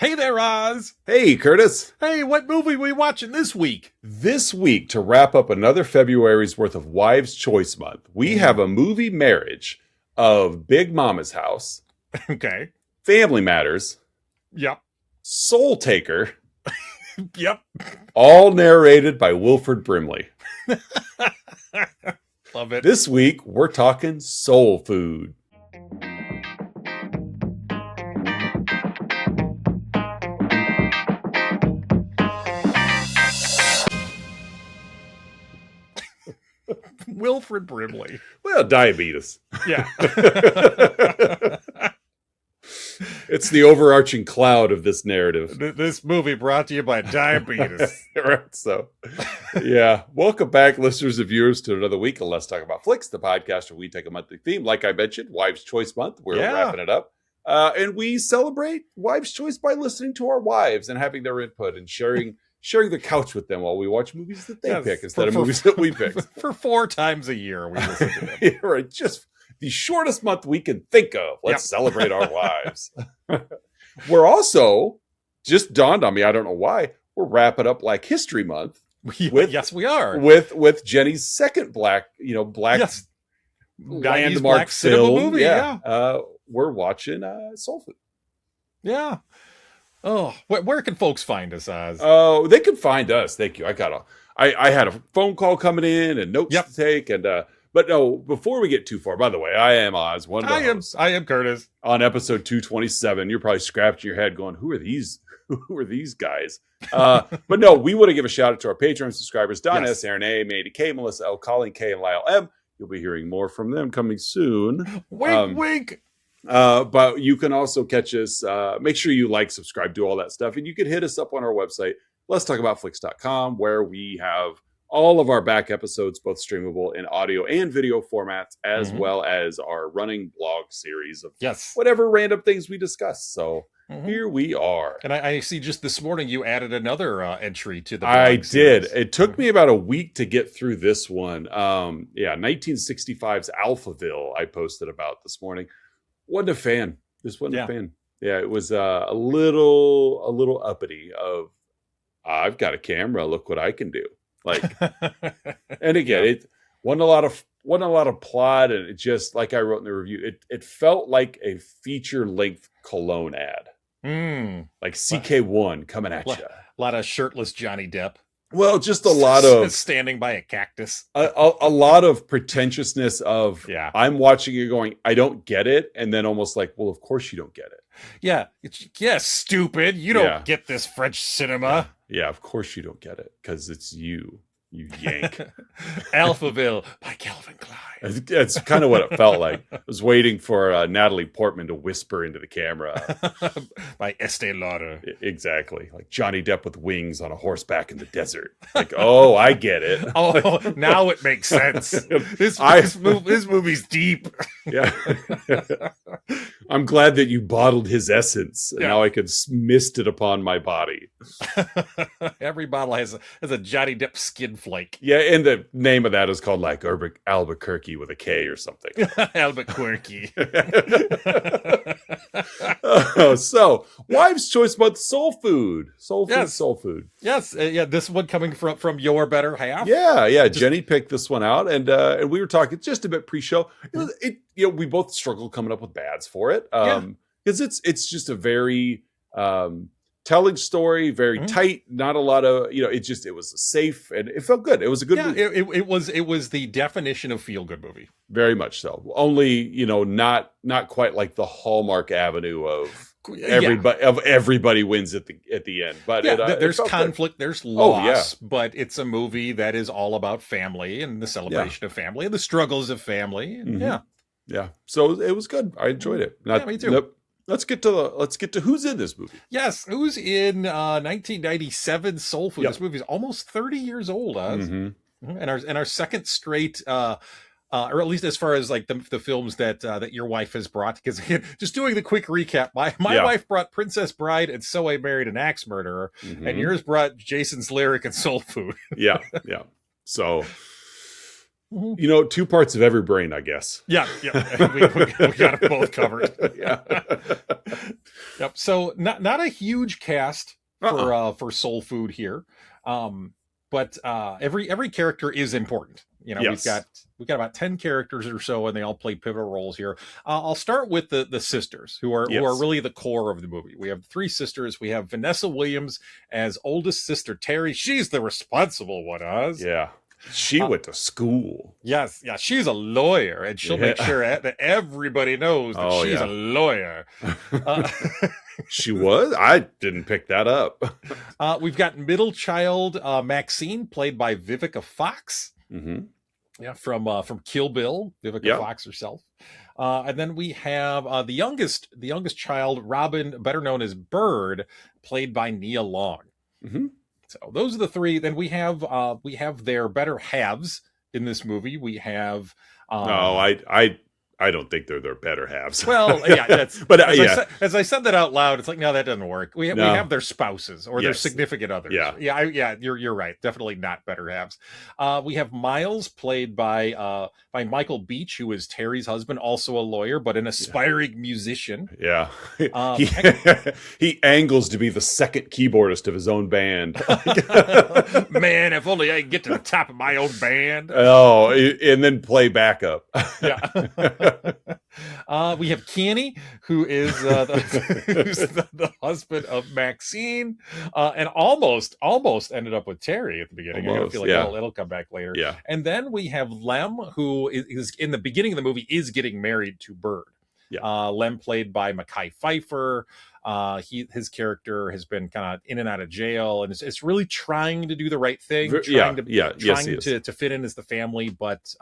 Hey there, Oz. Hey, Curtis. Hey, what movie we watching this week? This week, to wrap up another February's worth of Wives' Choice Month, we have a movie marriage of Big Mama's House, Okay. Family Matters, Yep. Soul Taker, Yep. all narrated by Wilford Brimley. Love it. This week, we're talking soul food. Wilford Brimley. Well, diabetes. Yeah. It's the overarching cloud of this narrative. This movie brought to you by diabetes. Right, so, yeah. Welcome back, listeners and viewers, to another week of Let's Talk About Flicks, the podcast where we take a monthly theme. Like I mentioned, Wives' Choice Month. We're wrapping it up. And we celebrate Wives' Choice by listening to our wives and having their input and sharing the couch with them while we watch movies that they pick instead of movies that we pick. For 4 times a year, we listen to them. Yeah, right. Just the shortest month we can think of. Let's celebrate our wives. We're also, just dawned on me, I don't know why, we're wrapping up Black History Month. Yes, we are. With Jenny's second black landmark black film. Movie, yeah. We're watching Soul Food. Yeah. Oh, where can folks find us, Oz? Oh, they can find us. Thank you. I had a phone call coming in and notes to take, and but no. Before we get too far, by the way, I am Oz. I am Curtis. On episode 227, you're probably scratching your head, going, "Who are these? Who are these guys?" But no, we want to give a shout out to our Patreon subscribers: Don S, Aaron A, Mandy K, Melissa L, Colleen K, and Lyle M. You'll be hearing more from them coming soon. Wink, wink. But you can also catch us. Make sure you like, subscribe, do all that stuff. And you can hit us up on our website, letstalkaboutflix.com, where we have all of our back episodes, both streamable in audio and video formats, as well as our running blog series of whatever random things we discuss. So here we are. And I see just this morning you added another entry to the blog I series. did. It took me about a week to get through this one. 1965's Alphaville I posted about this morning. Wasn't a fan. Just wasn't a fan. Yeah, it was a little uppity of I've got a camera. Look what I can do. Like, and again, it wasn't a lot of plot, and it just, like I wrote in the review, it felt like a feature length cologne ad, like CK1 coming at you. A lot of shirtless Johnny Depp. Well, just a lot of standing by a cactus. A lot of pretentiousness of I'm watching it going, I don't get it, and then almost like, well, of course you don't get it. Yeah, stupid. You don't get this French cinema. Yeah, of course you don't get it because it's you yank. Alphaville by Calvin Klein. That's kind of what it felt like. I was waiting for Natalie Portman to whisper into the camera. By Estee Lauder. Exactly. Like Johnny Depp with wings on a horseback in the desert. Like, oh, I get it. Oh, now it makes sense. This movie's deep. Yeah. I'm glad that you bottled his essence. And now I can mist it upon my body. Every bottle has a Johnny Depp skin flake. Yeah, and the name of that is called like Albuquerque with a K or something. Albuquerque. So, Wives' Choice Month, Soul Food. Soul Food. Yes, this one coming from your better half. Yeah. Jenny picked this one out, and we were talking just a bit pre-show. We both struggled coming up with bads for it. Because it's just a very telling story, very tight, not a lot of, it was safe and it felt good. It was a good movie. It was the definition of feel-good movie. Very much so. Only, not quite like the Hallmark Avenue of everybody wins at the end. But there's conflict, there's loss, but it's a movie that is all about family and the celebration of family and the struggles of family. And Yeah. So it was good. I enjoyed it. Me too. Nope. Let's get to who's in this movie. Yes, who's in 1997 Soul Food. This movie is almost 30 years old, and our second straight, or at least as far as like the films that your wife has brought. Because just doing the quick recap, my wife brought Princess Bride and So I Married an Axe Murderer, and yours brought Jason's Lyric and Soul Food. Yeah. So You know, 2 parts of every brain, I guess. Yeah. We got it both covered. Yeah. Yep. So not a huge cast for soul food here. But every character is important. You know, Yes. we've got about 10 characters or so, and they all play pivotal roles here. I'll start with the sisters, who are really the core of the movie. We have 3 sisters. We have Vanessa Williams as oldest sister Teri. She's the responsible one, Oz. Yeah. She went to school. Yes, yeah, she's a lawyer, and she'll make sure that everybody knows that she's a lawyer. She was? I didn't pick that up. We've got middle child Maxine, played by Vivica Fox. Mm-hmm. Yeah, from Kill Bill, Vivica Fox herself. And then we have the youngest child, Robin, better known as Bird, played by Nia Long. Mm-hmm. So those are the 3. Then we have their better halves in this movie. We have no, I don't think they're their better halves. Well, yeah, that's but as I said that out loud, it's like, no, that doesn't work. We have their spouses or their significant others. Yeah, you're right. Definitely not better halves. We have Miles, played by Michael Beach, who is Teri's husband, also a lawyer, but an aspiring musician. Yeah, he angles to be the second keyboardist of his own band. Man, if only I could get to the top of my own band. Oh, and then play backup. Yeah. We have Kenny, who is who's the husband of Maxine, and almost ended up with Teri at the beginning. I feel like it'll come back later. Yeah. And then we have Lem, who is in the beginning of the movie is getting married to Bird. Yeah. Lem, played by Mekhi Phifer. His character has been kind of in and out of jail, and it's really trying to do the right thing, trying to fit in as the family, but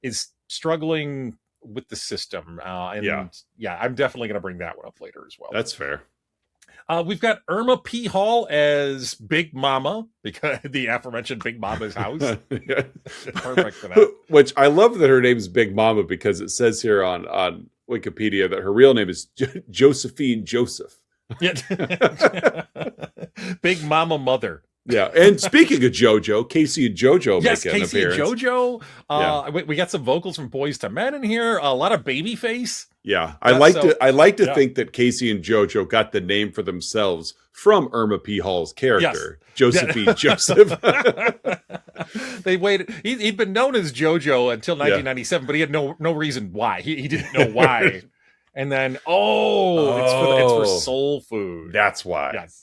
is struggling with the system. I'm definitely going to bring that one up later as well. That's fair. We've got Irma P. Hall as Big Mama, because the aforementioned Big Mama's house. Perfect for that. Which I love that her name is Big Mama, because it says here on Wikipedia that her real name is Josephine Joseph. Big Mama Mother. Yeah, and speaking of JoJo, Casey and JoJo make an appearance. Casey and JoJo. We got some vocals from Boys to Men in here. A lot of Babyface. Yeah, I like to think that Casey and JoJo got the name for themselves from Irma P. Hall's character, Josephine Joseph. They waited. He'd been known as JoJo until 1997, but he had no reason why. He didn't know why. And then it's for soul food. That's why. Yes.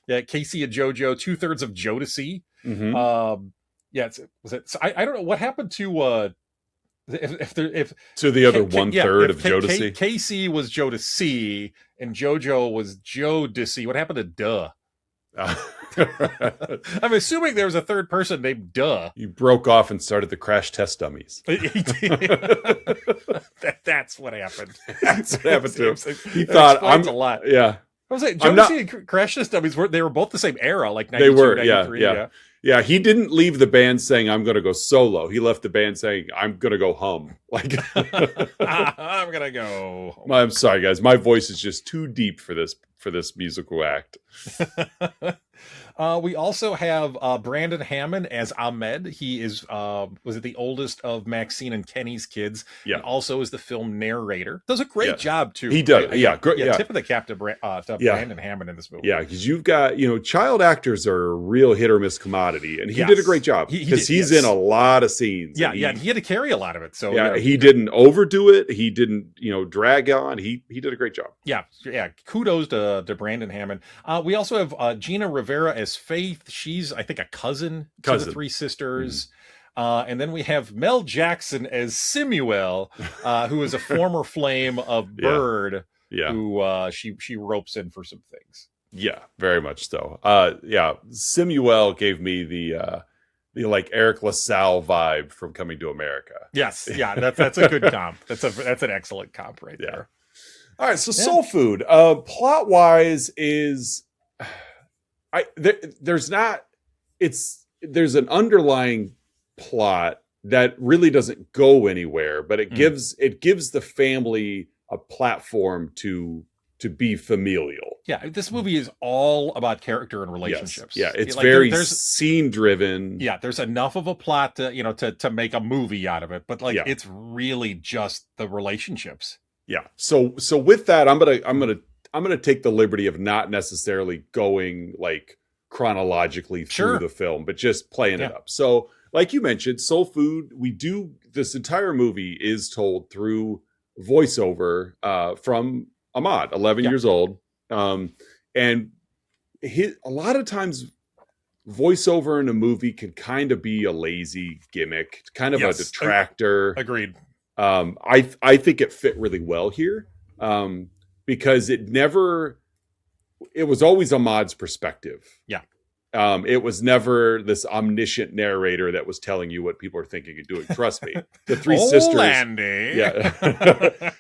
Yeah, Casey and JoJo, 2/3 of Jodeci. Mm-hmm. I don't know what happened to if to the other 1/3 of Jodeci. Casey was Jodeci and JoJo was Jodeci. What happened to Duh? I'm assuming there was a third person named Duh. You broke off and started the Crash Test Dummies. That's what happened. That's what happened to him. He thought a lot. Yeah. I was like, Jodeci and Crash Test Dummies they were both the same era, like 92, they were, 93. Yeah, he didn't leave the band saying I'm going to go solo. He left the band saying I'm going to go hum. Like I'm going to go. I'm sorry, guys. My voice is just too deep for this musical act. We also have Brandon Hammond as Ahmed. He is was the oldest of Maxine and Kenny's kids. Yeah. And also is the film narrator. Does a great job too. He does. Great. Tip of the cap to Brandon Hammond in this movie. Yeah, because you've got child actors are a real hit or miss commodity, and he did a great job because he's in a lot of scenes. Yeah, and he had to carry a lot of it. So he didn't overdo it. He didn't drag on. He did a great job. Yeah. Kudos to Brandon Hammond. We also have Gina Rivera as Faith. She's, I think, a cousin to the 3 sisters. Mm-hmm. And then we have Mel Jackson as Simuel, who is a former flame of Bird, who she ropes in for some things. Yeah, very much so. Simuel gave me the like Eric LaSalle vibe from Coming to America. Yes, that's a good comp. That's an excellent comp right there. All right, so soul food, plot wise is. There's an underlying plot that really doesn't go anywhere, but it gives the family a platform to to be familial. Yeah, this movie is all about character and relationships. Yes. Yeah, it's like very scene driven. Yeah, there's enough of a plot to make a movie out of it, but it's really just the relationships. Yeah. So with that, I'm gonna take the liberty of not necessarily going like chronologically through the film, but just playing it up. So, like you mentioned, Soul Food, this entire movie is told through voiceover from Ahmad, 11 years old. And a lot of times voiceover in a movie can kind of be a lazy gimmick, kind of a detractor. Agreed. I think it fit really well here because it was always Ahmad's perspective. Yeah. It was never this omniscient narrator that was telling you what people are thinking and doing. Trust me. The three sisters. Andy. Yeah.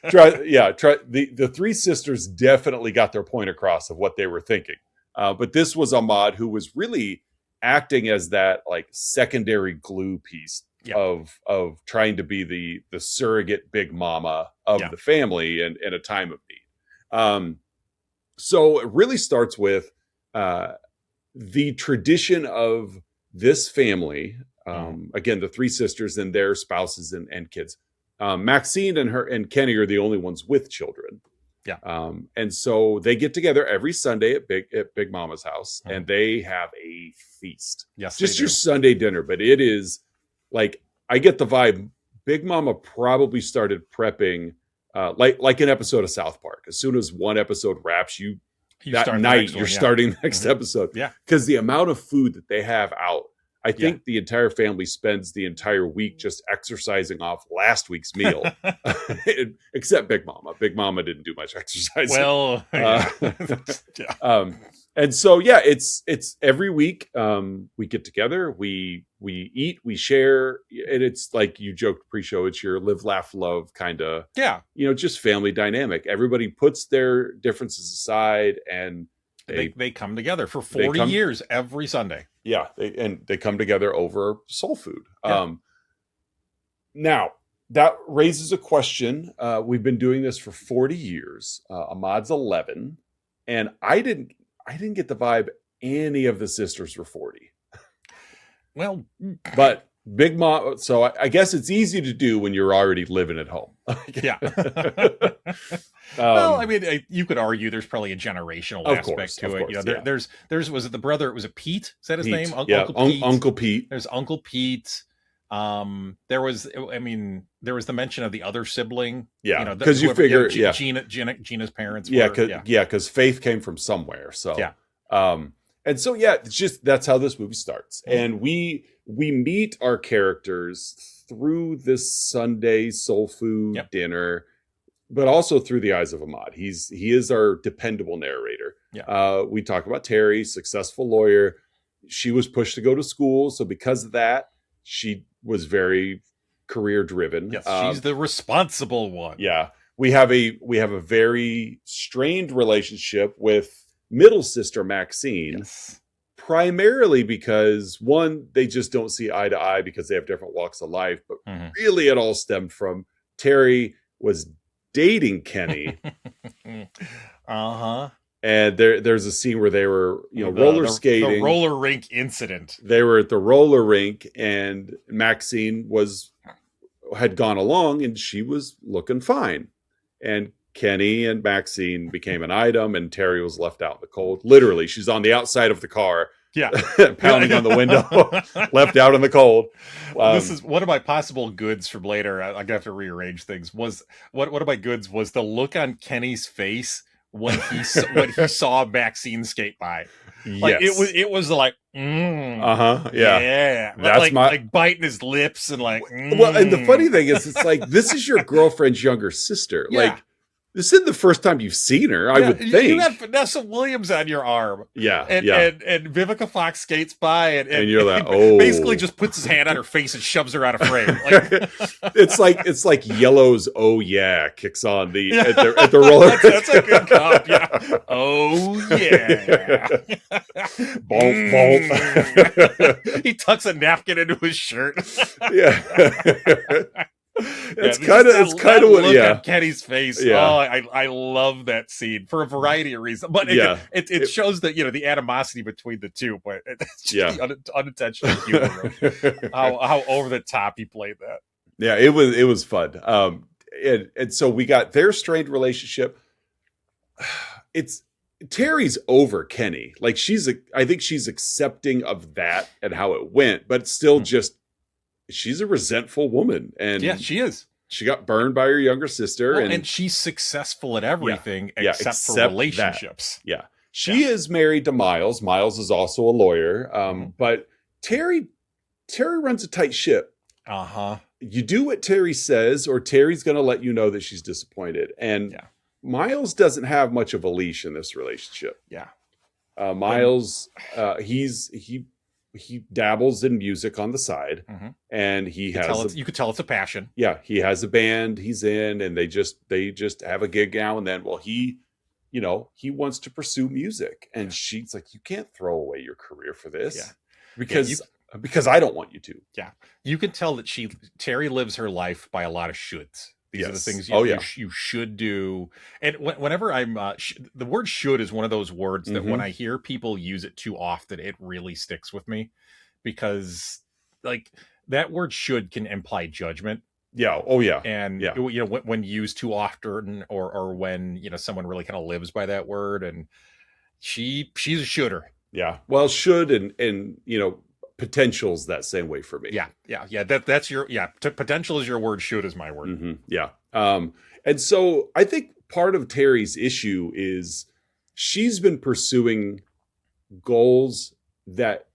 The three sisters definitely got their point across of what they were thinking. But this was Ahmad who was really acting as that like secondary glue piece of trying to be the surrogate big mama of the family in a time of need. So it really starts with the tradition of this family, again, the three sisters and their spouses and kids. Maxine and Kenny are the only ones with children. Yeah. And so they get together every Sunday at Big Mama's house and they have a feast. Yes, just your Sunday dinner, but it is like, I get the vibe. Big Mama probably started prepping like an episode of South Park. As soon as one episode wraps, that night you're starting the next episode. Yeah. Because the amount of food that they have out, I think the entire family spends the entire week just exercising off last week's meal. Except Big Mama. Big Mama didn't do much exercising. Well, and so, it's every week we get together, we eat, we share, and it's like you joked pre-show, it's your live, laugh, love kind of, just family dynamic. Everybody puts their differences aside and they come together for 40 years every Sunday. Yeah, they come together over soul food. Yeah. Now, that raises a question. We've been doing this for 40 years. Ahmad's 11, and I didn't get the vibe any of the sisters were 40. Well, but Big Mom. So I guess it's easy to do when you're already living at home. Yeah. Well, I mean, you could argue there's probably a generational aspect to it. There's was it the brother? Was it Pete? Is that his name? Uncle Pete. There's Uncle Pete. There was the mention of the other sibling. Yeah, because you figure, Gina's parents. Because Faith came from somewhere. So and so it's just that's how this movie starts, and we meet our characters through this Sunday soul food dinner, but also through the eyes of Ahmad. He is our dependable narrator. Yeah. We talk about Teri, successful lawyer. She was pushed to go to school, so because of that, she was very career driven. Yes, she's the responsible one. Yeah. We have a very strained relationship with middle sister Maxine. Yes. Primarily because one, they just don't see eye to eye because they have different walks of life, but really it all stemmed from Teri was dating Kenny. And there's a scene where they were, roller skating. The roller rink incident. They were at the roller rink and Maxine had gone along and she was looking fine. And Kenny and Maxine became an item and Teri was left out in the cold. Literally, she's on the outside of the car. Yeah. Pounding on the window, left out in the cold. This is one of my possible goods from later. I'm gonna have to rearrange things. Was one of my goods was the look on Kenny's face when he saw Maxine skate by. Like, yes, it was like, yeah. That's like biting his lips and like. Well, and the funny thing is, it's like this is your girlfriend's younger sister. Yeah. Like, this isn't the first time you've seen her, I would think. You got Vanessa Williams on your arm. Yeah. And Vivica Fox skates by and you're like, basically just puts his hand on her face and shoves her out of frame. Like, it's like Yellow's "Oh Yeah" kicks on at the roller. That's a good comp. Yeah. Oh yeah. Bonk. He tucks a napkin into his shirt. Yeah. It's kind of what, look yeah. on Kenny's face. Yeah. Oh, I love that scene for a variety of reasons. But it shows that, the animosity between the two, but it's just the unintentional humor. how over the top he played that. Yeah, it was fun. And so we got their strained relationship. It's Teri's over Kenny. Like I think she's accepting of that and how it went, but still just, she's a resentful woman. And yeah, she is. She got burned by her younger sister. And she's successful at everything except for relationships. That. Yeah. She is married to Miles. Miles is also a lawyer. But Teri runs a tight ship. Uh-huh. You do what Teri says, or Teri's going to let you know that she's disappointed. And Miles doesn't have much of a leash in this relationship. Yeah. Miles, he dabbles in music on the side, and you could tell it's a passion. Yeah, he has a band he's in, and they just have a gig now and then. Well, he wants to pursue music, and she's like, you can't throw away your career for this, because I don't want you to. Yeah, you can tell that Teri lives her life by a lot of shoulds. These are the things you should do. And whenever I'm, the word should is one of those words that when I hear people use it too often, it really sticks with me, because like that word should can imply judgment. Yeah. Oh yeah. And when used too often, or when, someone really kind of lives by that word, and she's a should'er. Yeah. Well, should and potential's that same way for me. Yeah. That's your potential is your word. Should is my word. Yeah. And so I think part of Teri's issue is she's been pursuing goals that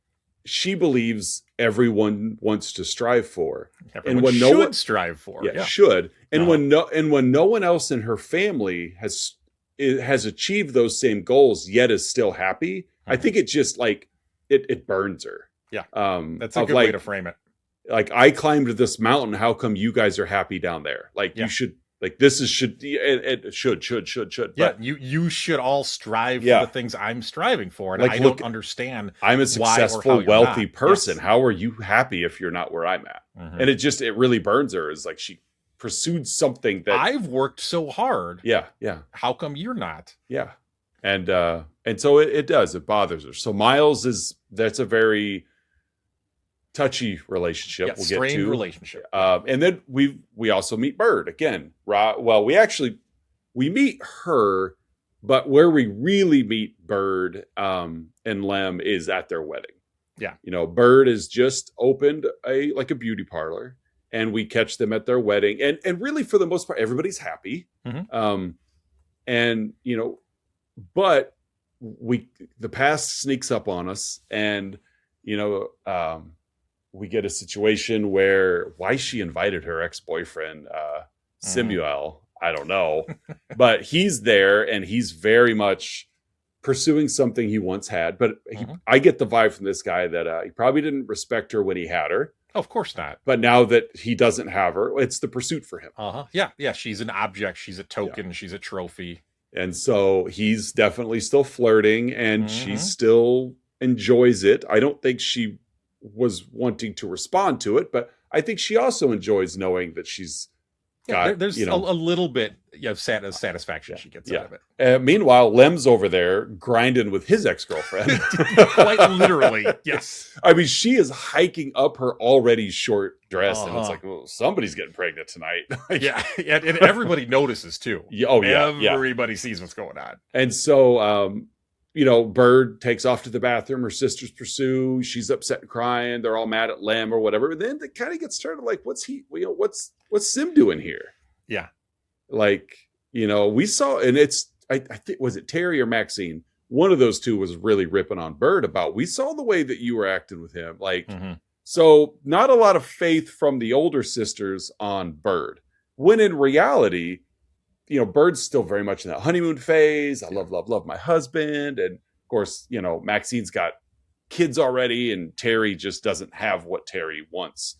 she believes everyone wants to strive for. Everyone should strive for. Yeah, should. And when no one else in her family has achieved those same goals yet is still happy, I think it just like it burns her. Yeah. That's a good way to frame it. Like, I climbed this mountain. How come you guys are happy down there? Like, you should, like, this is should. But, yeah, you should all strive for the things I'm striving for. And I don't understand. I'm a successful, wealthy person. Yes. How are you happy if you're not where I'm at? And it really burns her. It's like she pursued something that I've worked so hard. Yeah. How come you're not? Yeah. And so it does. It bothers her. So Miles that's a very touchy relationship. We'll get to strained relationship. And then we also meet Bird again. Well, we meet her, but where we really meet Bird and Lem is at their wedding. Yeah. Bird has just opened a beauty parlor, and we catch them at their wedding, and really for the most part everybody's happy. And but the past sneaks up on us, and we get a situation where why she invited her ex-boyfriend, Samuel, I don't know, but he's there, and he's very much pursuing something he once had. But I get the vibe from this guy that he probably didn't respect her when he had her. Of course not. But now that he doesn't have her, it's the pursuit for him. Yeah. She's an object. She's a token. She's a trophy. And so he's definitely still flirting, and she still enjoys it. I don't think she was wanting to respond to it, but I think she also enjoys knowing that she's got, there's a little bit of satisfaction she gets out of it. Meanwhile, Lem's over there grinding with his ex-girlfriend. Quite literally, yes. I mean, she is hiking up her already short dress, and it's like, well, somebody's getting pregnant tonight. And everybody notices too. Everybody sees what's going on. And so, Bird takes off to the bathroom. Her sisters pursue. She's upset and crying. They're all mad at Lem or whatever. But then it kind of gets started like, what's Sim doing here? Yeah. Like, we saw, and I think, was it Teri or Maxine? One of those two was really ripping on Bird about, we saw the way that you were acting with him. Like, so not a lot of faith from the older sisters on Bird. When in reality, Bird's still very much in that honeymoon phase. I love my husband. And of course, Maxine's got kids already, and Teri just doesn't have what Teri wants.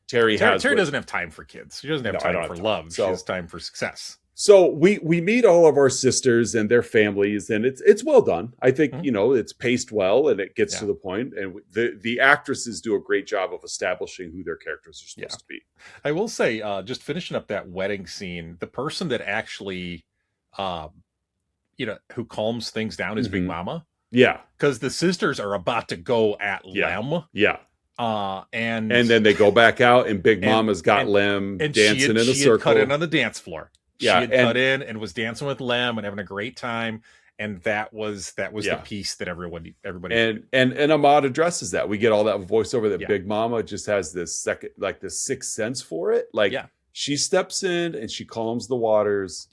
Teri doesn't have time for kids. She doesn't have time for love. She has time for success. So we meet all of our sisters and their families, and it's well done. I think it's paced well, and it gets to the point, and the actresses do a great job of establishing who their characters are supposed to be. I will say, just finishing up that wedding scene, the person that actually, who calms things down is Big Mama. Yeah, because the sisters are about to go at Lem. Yeah. And then they go back out, and Big Mama's got Lem dancing in a circle. She had cut in on the dance floor. She had cut in and was dancing with Lem and having a great time, and that was the piece that everybody and Ahmad addresses that. We get all that voiceover that Big Mama just has this sixth sense for it. She steps in and she calms the waters.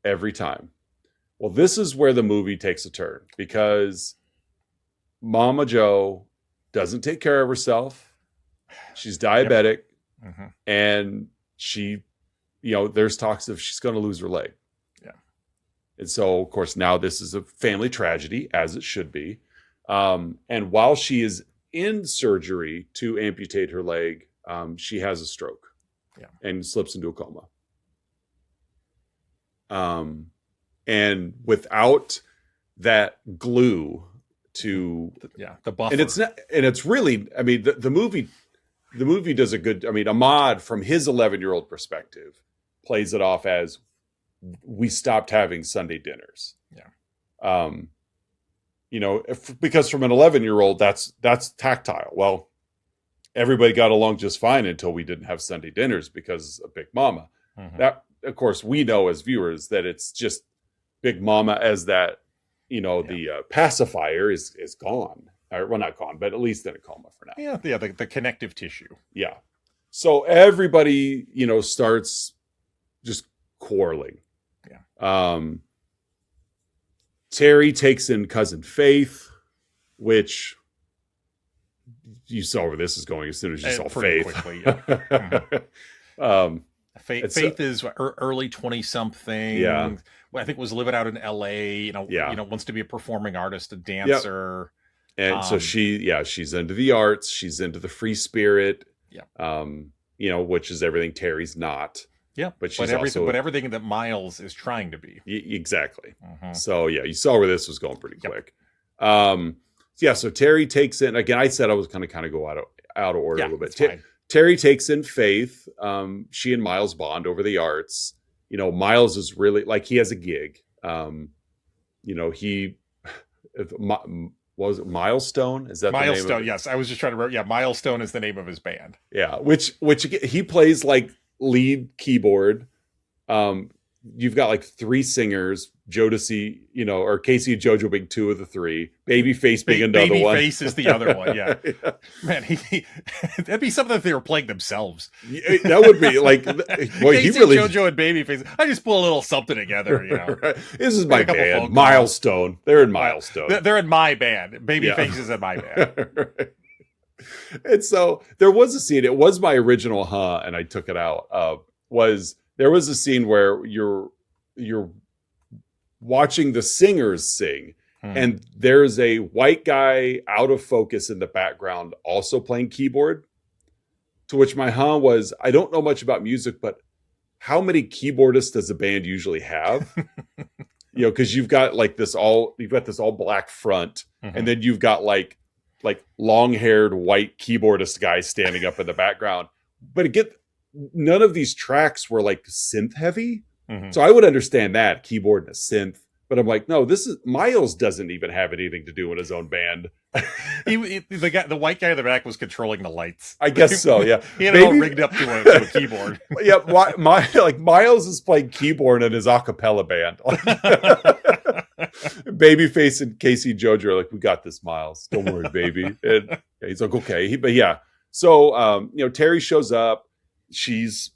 Every time. Well, this is where the movie takes a turn, because Mama Joe doesn't take care of herself. She's diabetic, and she, there's talks of she's going to lose her leg. And so, of course, now this is a family tragedy, as it should be. And while she is in surgery to amputate her leg, she has a stroke and slips into a coma. And without that glue to the buffer, and it's really, I mean, the movie does a good, I mean, Ahmad, from his 11-year-old perspective, plays it off as, we stopped having Sunday dinners. Because from an 11-year-old, that's tactile. Well, everybody got along just fine until we didn't have Sunday dinners because of Big Mama. That, of course, we know as viewers that it's just Big Mama as that, the pacifier is gone. Well, not gone, but at least in a coma for now. The connective tissue. So everybody, starts just quarreling. Teri takes in cousin Faith, which you saw where this is going as soon as you saw Faith. Quickly, Faith is early 20-something. I think was living out in LA. Wants to be a performing artist, a dancer. And so she's into the arts. She's into the free spirit. Which is everything Teri's not. But she's everything that Miles is trying to be. Exactly. So you saw where this was going pretty quick. So Teri takes in, again, I said I was going to kind of go out of order a little bit. Teri takes in Faith. She and Miles bond over the arts. Miles is really, he has a gig. Was it Milestone? Is that Milestone? The name of it? Yes, I was just trying to remember. Yeah, Milestone is the name of his band. Which he plays lead keyboard. You've got 3 singers, Jodeci, or Casey and JoJo being 2 of the 3, Babyface being another one. Babyface is the other one. Man, that'd be something if they were playing themselves. That would be Casey, JoJo and Babyface. I just pull a little something together. Right. This is my band, Milestone. They're in Milestone. They're in my band. Babyface is in my band. Right. And so there was a scene. It was my original, and I took it out. There was a scene where you're watching the singers sing, and there's a white guy out of focus in the background also playing keyboard. To which my was, I don't know much about music, but how many keyboardists does a band usually have? Because you've got this all black front, and then you've got long-haired white keyboardist guy standing up in the background. But none of these tracks were synth heavy. So I would understand that, keyboard and a synth. But I'm no, Miles doesn't even have anything to do in his own band. The white guy in the back was controlling the lights. I guess so, yeah. He had it all rigged up to a keyboard. Miles is playing keyboard in his a cappella band. Babyface and Casey and JoJo are we got this, Miles. Don't worry, baby. And he's okay. So, Teri shows up. She's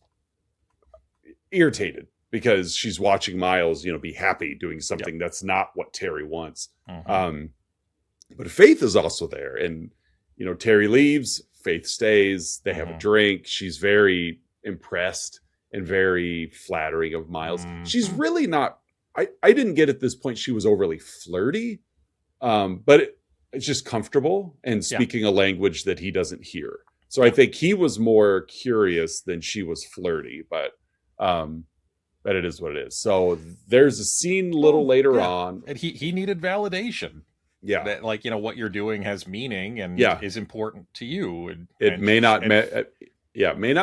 irritated because she's watching Miles, be happy doing something that's not what Teri wants. But Faith is also there. And, Teri leaves, Faith stays. They have a drink. She's very impressed and very flattering of Miles. She's really not, I didn't get at this point she was overly flirty, but it's just comfortable and speaking a language that he doesn't hear. So I think he was more curious than she was flirty, but But it is what it is. So there's a scene a little later on. And he needed validation. Yeah. That, like, you know, what you're doing has meaning and is important to you. It may not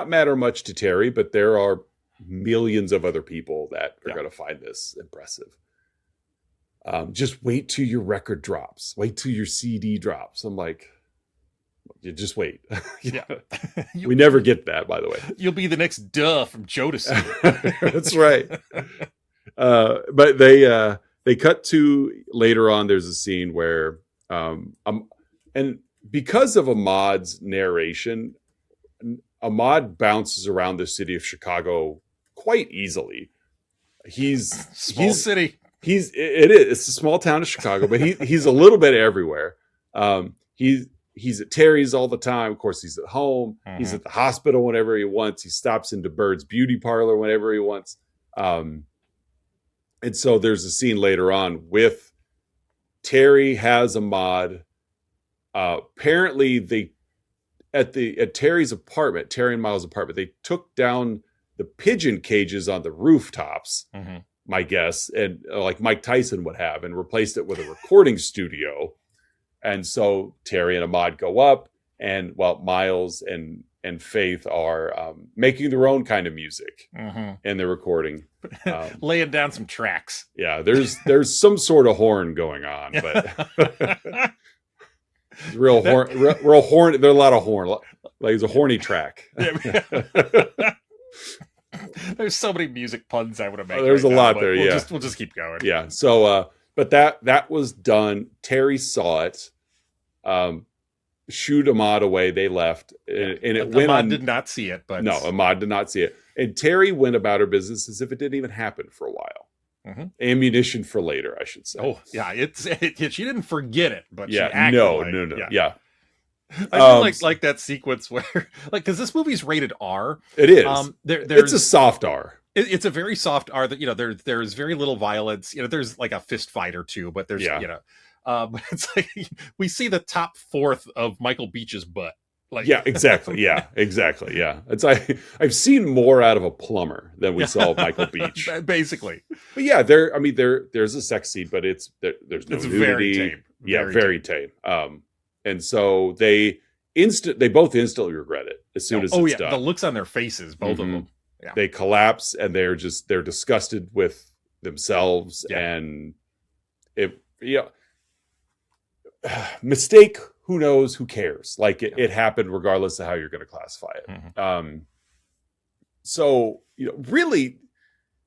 matter much to Teri, but there are millions of other people that are going to find this impressive. Just wait till your record drops. Wait till your CD drops. I'm like, you just wait. We never get that, by the way. You'll be the next Duh from Jodeci. That's right. But they cut to later on. There's a scene where, and because of Ahmad's narration, Ahmad bounces around the city of Chicago quite easily. He's city. It's a small town of Chicago, but he's a little bit everywhere. He's at Teri's all the time. Of course, he's at home. Mm-hmm. He's at the hospital whenever he wants. He stops into Bird's beauty parlor whenever he wants. And so there's a scene later on with Teri has Ahmad. Apparently, they at Teri's apartment, Teri and Miles' apartment, they took down the pigeon cages on the rooftops. Mm-hmm. My guess, and like Mike Tyson would have, and replaced it with a recording studio. And so Teri and Ahmad go up, and Miles and Faith are making their own kind of music in the recording, laying down some tracks. Yeah, there's some sort of horn going on, but real horn. There's a lot of horn. Like it's a horny track. There's so many music puns I would have made. There's a lot there. We'll just keep going. Yeah. So, but that was done. Teri saw it. Shooed Ahmad away. They left, and it went on. Ahmad did not see it, but no, Ahmad did not see it. And Teri went about her business as if it didn't even happen for a while. Mm-hmm. Ammunition for later, I should say. Oh yeah, she didn't forget it, but yeah, she acted no. Yeah. I feel like that sequence where, like, because this movie's rated R. It is. It's a soft R. It's a very soft R. That, you know, there's very little violence. You know, there's like a fist fight or two, but there's you know, but it's like we see the top fourth of Michael Beach's butt. Like, yeah, exactly. Yeah, exactly. Yeah, it's I've seen more out of a plumber than we saw Michael Beach, basically. But yeah, there's a sex scene, but there's no nudity. Very tame. Very tame. And so they both instantly regret it as soon as it's done. The looks on their faces, both of them. Yeah. They collapse and they're disgusted with themselves and mistake. Who knows? Who cares? Like it happened regardless of how you're going to classify it. Mm-hmm. So really,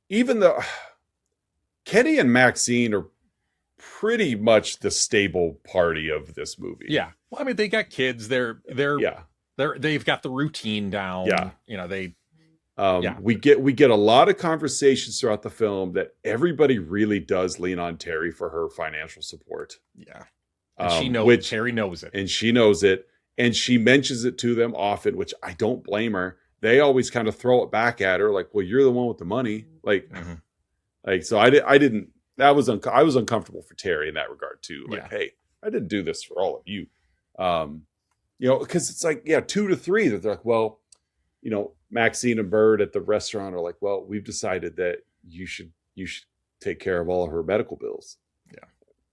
even though Kenny and Maxine are pretty much the stable party of this movie. Yeah. Well, I mean, they got kids. They've got the routine down. Yeah. You know, we get a lot of conversations throughout the film that everybody really does lean on Teri for her financial support. Yeah. And she knows Teri knows it. And she knows it. And she mentions it to them often, which I don't blame her. They always kind of throw it back at her like, well, you're the one with the money. Like, so I didn't. I was uncomfortable for Teri in that regard too. Like, hey, I didn't do this for all of you. Because it's like, 2 to 3 that they're like, well, Maxine and Bird at the restaurant are like, well, we've decided that you should take care of all of her medical bills. Yeah.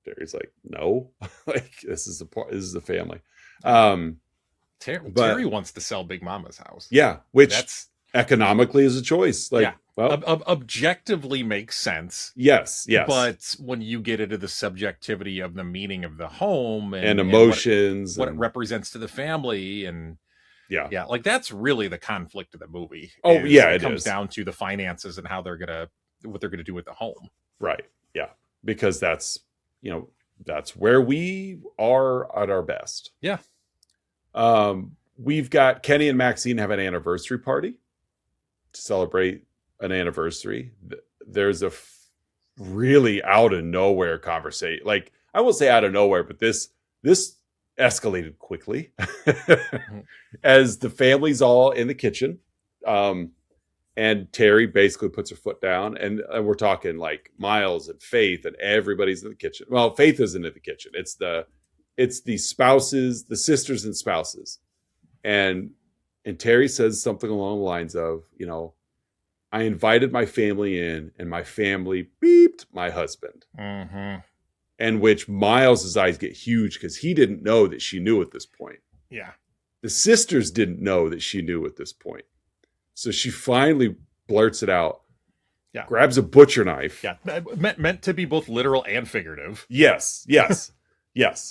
Teri's like, no, like this is the family. Teri wants to sell Big Mama's house. Yeah. Which that's economically is a choice. Like, well, objectively makes sense. Yes. But when you get into the subjectivity of the meaning of the home and emotions, what it represents to the family, and like that's really the conflict of the movie. Oh, yeah, it comes down to the finances and what they're gonna do with the home. Right. Yeah, because that's where we are at our best. Yeah. We've got Kenny and Maxine have an anniversary party to celebrate an anniversary. There's a really out of nowhere conversation. Like, I won't say out of nowhere, but this escalated quickly as the family's all in the kitchen. And Teri basically puts her foot down, and we're talking like Miles and Faith and everybody's in the kitchen. Well, Faith isn't in the kitchen. It's the spouses, the sisters and spouses. And Teri says something along the lines of, I invited my family in, and my family beeped my husband. Mm-hmm. And which Miles's eyes get huge because he didn't know that she knew at this point. Yeah. The sisters didn't know that she knew at this point. So she finally blurts it out. Yeah. Grabs a butcher knife. Yeah. Meant to be both literal and figurative. Yes.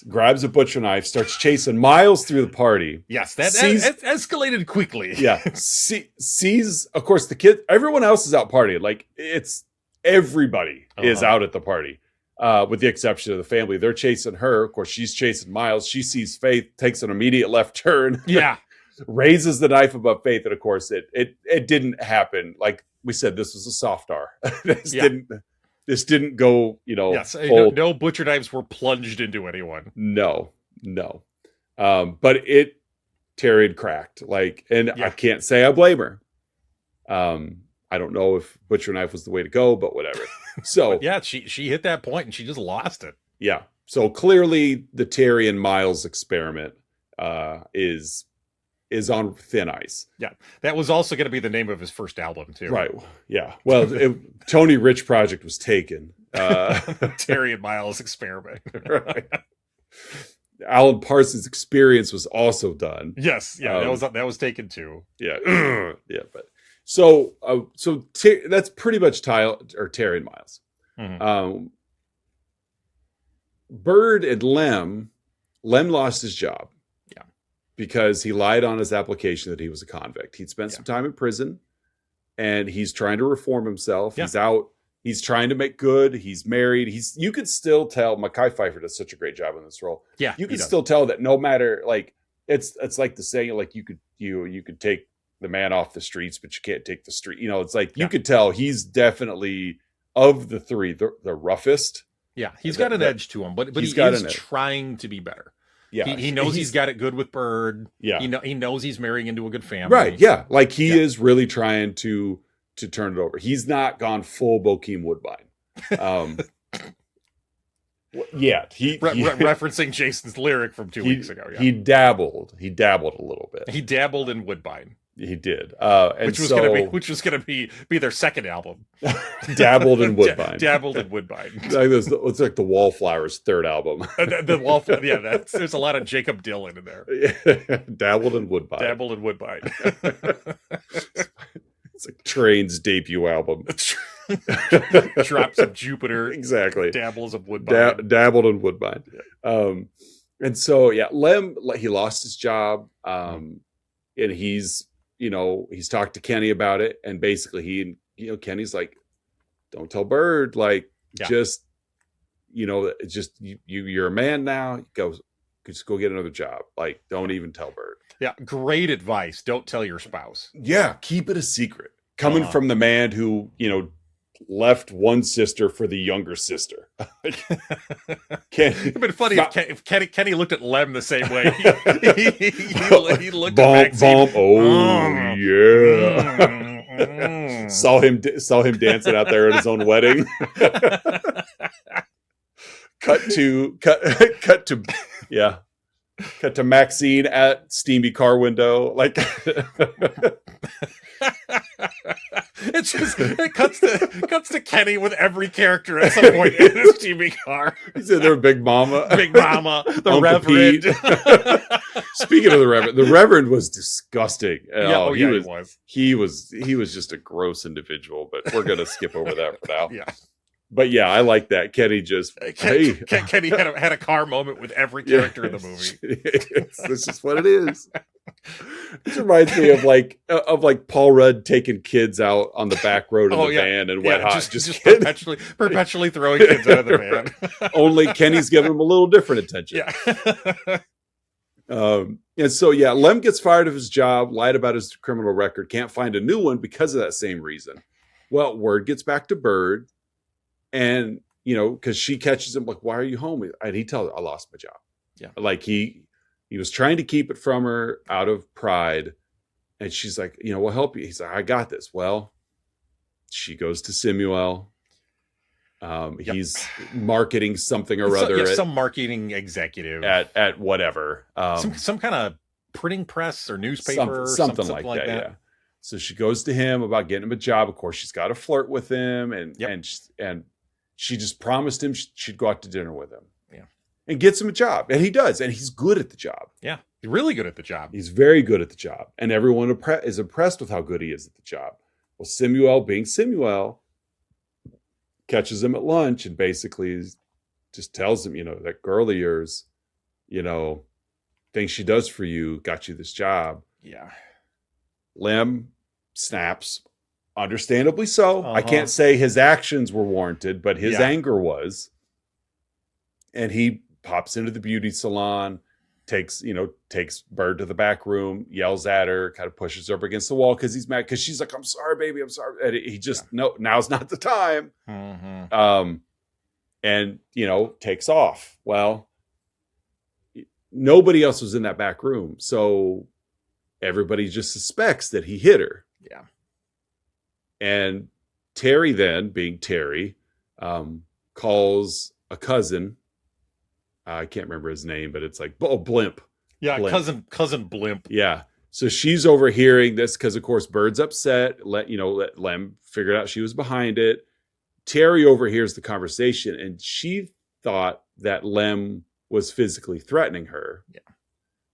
Grabs a butcher knife, starts chasing Miles through the party. Yes, that escalated quickly. Yeah. Sees, of course, the kid, everyone else is out partying. Like, it's everybody is out at the party, with the exception of the family. They're chasing her. Of course, she's chasing Miles. She sees Faith, takes an immediate left turn. Yeah. Raises the knife above Faith. And of course, it didn't happen. Like we said, this was a soft R. This didn't go, Yes, no butcher knives were plunged into anyone. No. But Teri had cracked. I can't say I blame her. I don't know if butcher knife was the way to go, but whatever. So yeah, she hit that point and she just lost it. Yeah. So clearly the Teri and Miles experiment is on thin ice. Yeah. That was also going to be the name of his first album too. Right. Yeah. Well, Tony Rich Project was taken. Teri and Miles experiment. Right. Alan Parsons' Experience was also done. Yes. Yeah. That was taken too. Yeah. Yeah. But so that's pretty much Teri and Miles. Mm-hmm. Bird and Lem lost his job. Yeah. Because he lied on his application that he was a convict. He'd spent some time in prison and he's trying to reform himself. Yeah. He's out. He's trying to make good. He's married. You could still tell Mekhi Phifer does such a great job in this role. Yeah. You could still tell that no matter, it's like the saying, like you could take the man off the streets, but you can't take the street. It's like you could tell he's definitely, of the three, the roughest. Yeah, he's got an edge to him, but he is trying to be better. Yeah, he knows he's got it good with Bird. Yeah, he knows he's marrying into a good family. Right. Yeah, like he is really trying to turn it over. He's not gone full Bokeem Woodbine. Yeah, referencing Jason's lyric from 2 weeks ago. Yeah. He dabbled a little bit. He dabbled in Woodbine. He did, which was gonna be their second album. Dabbled in Woodbine. Dabbled in Woodbine. It's like the Wallflowers' third album. The Wallflowers. Yeah, there's a lot of Jacob Dylan in there. Yeah. Dabbled in Woodbine. Dabbled in Woodbine. It's like Train's debut album. Drops of Jupiter. Exactly. Dabbles of Woodbine. Dabbled in Woodbine. Yeah. And so Lem, he lost his job, and he's talked to Kenny about it, and basically Kenny's like, don't tell Bird, you're a man now. Just go get another job. Like, don't even tell Bird. Yeah, great advice. Don't tell your spouse. Yeah, keep it a secret. Coming from the man who, left one sister for the younger sister. It'd been funny if Kenny looked at Lem the same way. He looked at Maxine. Oh, yeah. Saw him dancing out there at his own wedding. Cut to Maxine at steamy car window. Like it cuts to Kenny with every character at some point in his steamy car. He said they're Big Mama, the Uncle Reverend. Speaking of the Reverend was disgusting. He was just a gross individual, but we're gonna skip over that for now. Yeah. But yeah, I like that. Kenny just Kenny had a car moment with every character in the movie. This is what it is. This reminds me of Paul Rudd taking kids out on the back road in the van and Wet Hot, just perpetually throwing kids out of the van. Only Kenny's giving him a little different attention. Yeah. And so Lem gets fired of his job, lied about his criminal record, can't find a new one because of that same reason. Well, word gets back to Bird. And, because she catches him, like, why are you home? And he tells her, I lost my job. Yeah. Like he was trying to keep it from her out of pride. And she's like, we'll help you. He's like, I got this. Well, she goes to Samuel. He's marketing something or other. Some marketing executive. At whatever. Some kind of printing press or newspaper. Something like that. Yeah. So she goes to him about getting him a job. Of course, she's got to flirt with him, and she just promised him she'd go out to dinner with him. Yeah, and gets him a job, and he does, and he's good at the job. Yeah, he's really good at the job. He's very good at the job, and everyone is impressed with how good he is at the job. Well, Samuel, being Samuel, catches him at lunch and basically just tells him, that girl of yours, things she does for you got you this job. Yeah. Lem snaps, understandably so. I can't say his actions were warranted, but his anger was. And he pops into the beauty salon, takes Bird to the back room, yells at her, kind of pushes her up against the wall because he's mad, because she's like, "I'm sorry, baby, I'm sorry." And he just, no, now's not the time. And takes off. Well, nobody else was in that back room, so everybody just suspects that he hit her. Yeah. And Teri, then being Teri, calls a cousin. I can't remember his name, but it's like, Blimp. Yeah, Blimp. cousin Blimp. Yeah. So she's overhearing this because, of course, Bird's upset. Let Lem figured out she was behind it. Teri overhears the conversation, and she thought that Lem was physically threatening her. Yeah.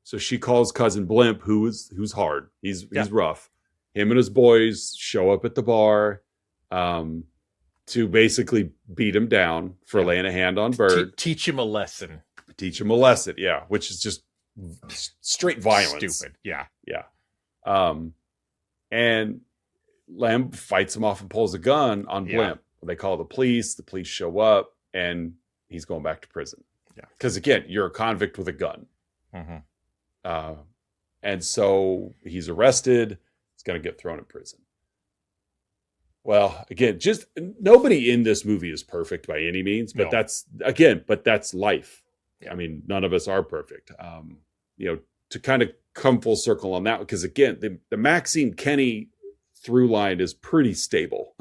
So she calls cousin Blimp, who's hard. He's rough. Him and his boys show up at the bar to basically beat him down for laying a hand on Bird. Teach him a lesson. Yeah, which is just straight violence. Stupid. Yeah. And Lem fights him off and pulls a gun on Blimp. They call the police show up, and he's going back to prison. Yeah. Because again, you're a convict with a gun. And so he's arrested. He's going to get thrown in prison. Well, again, just nobody in this movie is perfect by any means, but that's life. Yeah. I mean, none of us are perfect. To kind of come full circle on that, because again, the Maxine Kenny through line is pretty stable.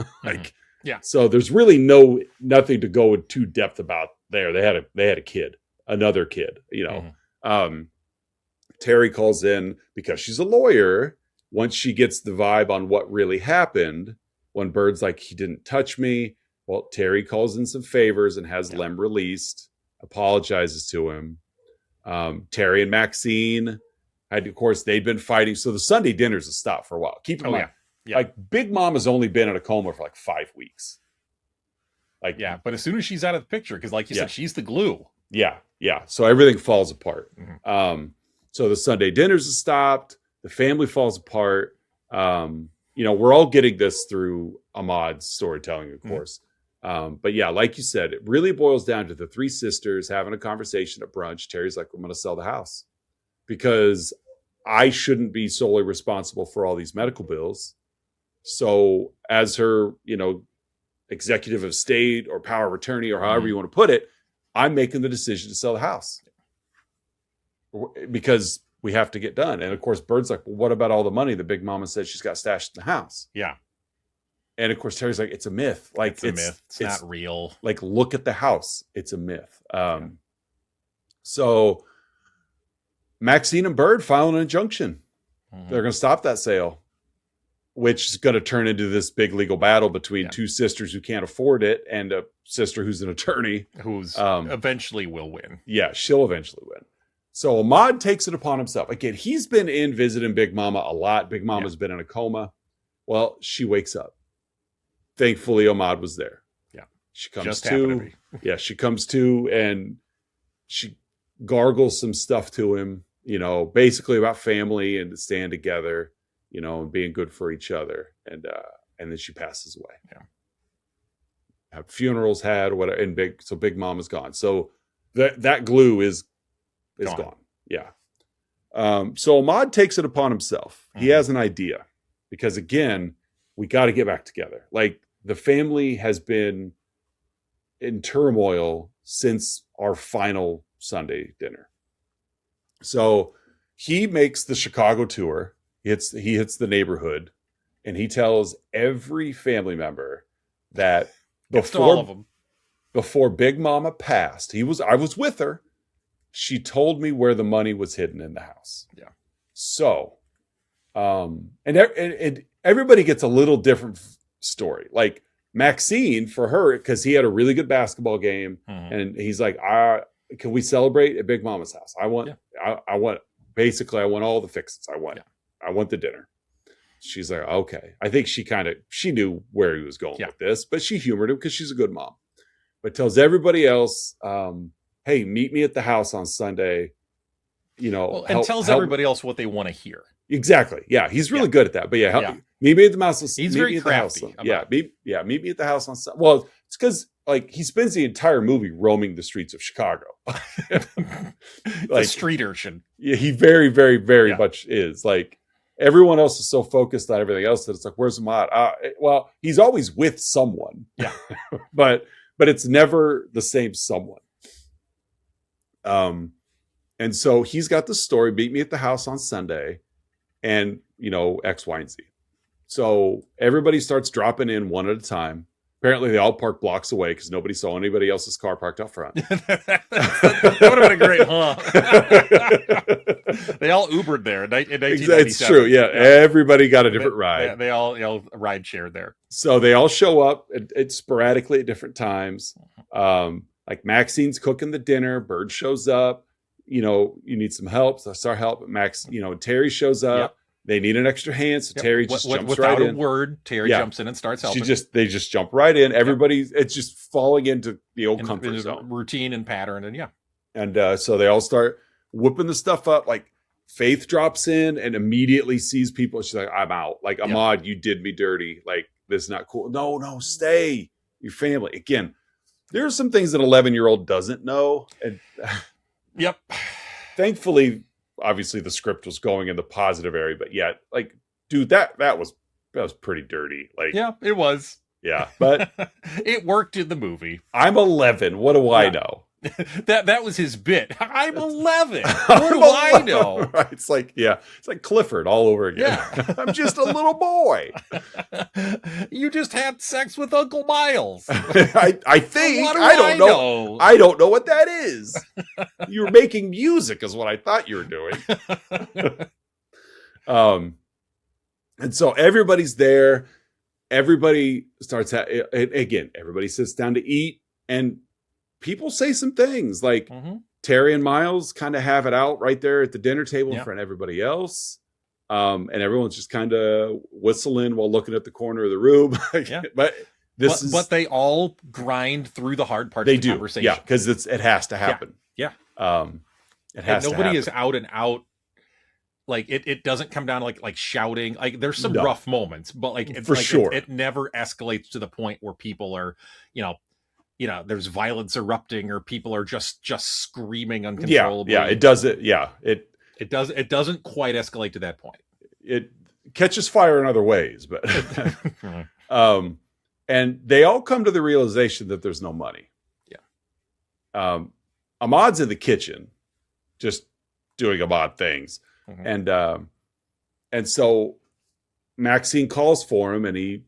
So there's really nothing to go in too depth about there. They had a kid, another kid, Teri calls in because she's a lawyer. Once she gets the vibe on what really happened, when Bird's like, he didn't touch me. Well, Teri calls in some favors and has Lem released, apologizes to him. Teri and Maxine of course, they'd been fighting. So the Sunday dinners have stopped for a while. Keep in mind, like Big Mom has only been in a coma for like 5 weeks. But as soon as she's out of the picture, because like you said, she's the glue. Yeah. So everything falls apart. So the Sunday dinners have stopped. The family falls apart. We're all getting this through Ahmad's storytelling, of course. But yeah, like you said, it really boils down to the three sisters having a conversation at brunch. Teri's like, I'm going to sell the house because I shouldn't be solely responsible for all these medical bills. So as her, executive of state or power of attorney or however you want to put it, I'm making the decision to sell the house because we have to get done. And of course, Bird's like, well, what about all the money that Big Mama said she's got stashed in the house? Yeah. And of course, Teri's like, it's a myth. Like it's a myth. It's not real. Like, look at the house. It's a myth. So Maxine and Bird file an injunction. They're going to stop that sale, which is going to turn into this big legal battle between two sisters who can't afford it and a sister who's an attorney. Who's eventually will win. Yeah, she'll eventually win. So Ahmad takes it upon himself. Again, he's been in visiting Big Mama a lot. Big Mama's been in a coma. Well, she wakes up. Thankfully, Ahmad was there. Yeah. She comes to. She comes to and she gargles some stuff to him, basically about family and staying together, and being good for each other. And then she passes away. Yeah. Have funerals had, whatever, and Big Mama's gone. So that glue is gone. Yeah. So Ahmad takes it upon himself. He has an idea because again, we got to get back together. Like the family has been in turmoil since our final Sunday dinner. So he makes the Chicago tour. He hits the neighborhood and he tells every family member that before Big Mama passed, I was with her. She told me where the money was hidden in the house. Yeah. So, and everybody gets a little different story. Like Maxine, for her, because he had a really good basketball game, and he's like, can we celebrate at Big Mama's house? I want basically I want all the fixes. I want the dinner. She's like, okay. I think she knew where he was going with this, but she humored him because she's a good mom. But tells everybody else, hey, meet me at the house on Sunday. And tells everybody else what they want to hear. Exactly. Yeah, he's really good at that. But meet me at the house. He's very crafty. Meet me at the house on Sunday. Well, it's because he spends the entire movie roaming the streets of Chicago. A street urchin. Yeah, he very, very, very much is. Like everyone else is so focused on everything else that it's like, where's Ahmad? Well, he's always with someone. Yeah, but it's never the same someone. And so he's got the story. Meet me at the house on Sunday, and X, Y, and Z. So everybody starts dropping in one at a time. Apparently, they all park blocks away because nobody saw anybody else's car parked out front. That would have been a great They all Ubered there in 1997. It's true. Yeah. Everybody got a different ride. They all ride shared there. So they all show up at sporadically at different times. Like Maxine's cooking the dinner. Bird shows up. You need some help. So I start help. Teri shows up. Yep. They need an extra hand, so Teri just jumps right in. Without a word, Teri jumps in and starts helping. They just jump right in. Everybody's it's just falling into the old comfort zone, routine and pattern, and so they all start whipping the stuff up. Like Faith drops in and immediately sees people. She's like, "I'm out." Like Ahmad, you did me dirty. Like this is not cool. No, stay. Your family again. There are some things that 11-year-old doesn't know, and thankfully. Obviously the script was going in the positive area, but dude, that was pretty dirty. It was. Yeah, but it worked in the movie. I'm 11. What do I know? that was his bit. I'm 11. What do I know? Right. It's like Clifford all over again. Yeah. I'm just a little boy. You just had sex with Uncle Miles. I think. I don't know. I don't know what that is. You were making music is what I thought you were doing. And so everybody's there. Everybody starts again, everybody sits down to eat, and people say some things like Teri and Miles kind of have it out right there at the dinner table in front of everybody else. And everyone's just kind of whistling while looking at the corner of the room. But they all grind through the hard parts of the conversation. Yeah, because it has to happen. Yeah. It has and nobody to is out and out. Like it doesn't come down to like shouting. Like there's some rough moments, but sure. It never escalates to the point where people are, there's violence erupting or people are just screaming uncontrollably. Yeah, it does it. Yeah, it doesn't quite escalate to that point. It catches fire in other ways, but and they all come to the realization that there's no money. Yeah. Ahmad's in the kitchen, just doing Ahmad things. And so Maxine calls for him, and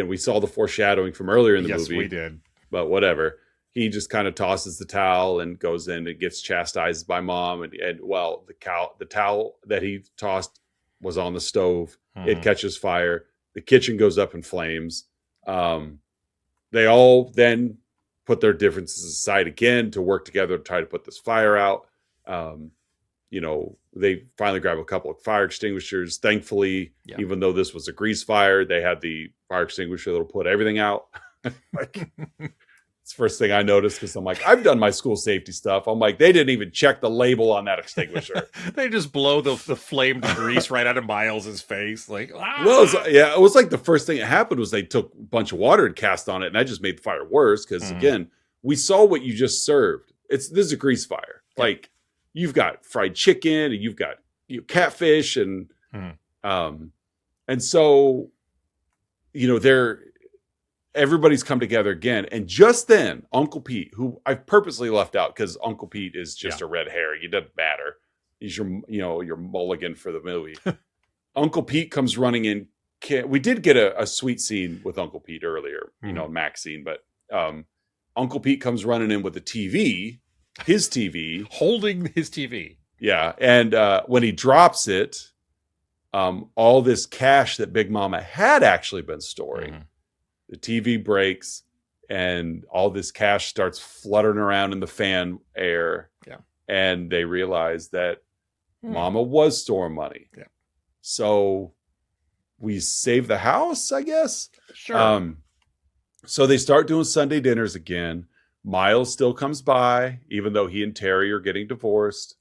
we saw the foreshadowing from earlier in the movie. Yes, we did. But whatever. He just kind of tosses the towel and goes in and gets chastised by mom. And the towel that he tossed was on the stove. It catches fire. The kitchen goes up in flames. They all then put their differences aside again to work together to try to put this fire out. They finally grab a couple of fire extinguishers. Thankfully, even though this was a grease fire, they had the fire extinguisher that'll put everything out. It's the first thing I noticed because I'm like, I've done my school safety stuff. I'm like, they didn't even check the label on that extinguisher. They just blow the flamed grease right out of Miles's face. Like, Well, it was like the first thing that happened was they took a bunch of water and cast on it, and that just made the fire worse because again, we saw what you just served. This is a grease fire. Like. You've got fried chicken and you've got catfish and so everybody's come together again, and just then Uncle Pete, who I've purposely left out because Uncle Pete is just a red herring. It doesn't matter. He's your mulligan for the movie. Uncle Pete comes running in. We did get a sweet scene with Uncle Pete earlier, Maxine, but Uncle Pete comes running in with a TV. His TV. Holding his TV. Yeah. And when he drops it, all this cash that Big Mama had actually been storing. Mhm. The TV breaks and all this cash starts fluttering around in the fan air. Yeah. And they realize that Mama was storing money. Yeah. So we save the house, I guess. Sure. So they start doing Sunday dinners again. Miles still comes by, even though he and Teri are getting divorced.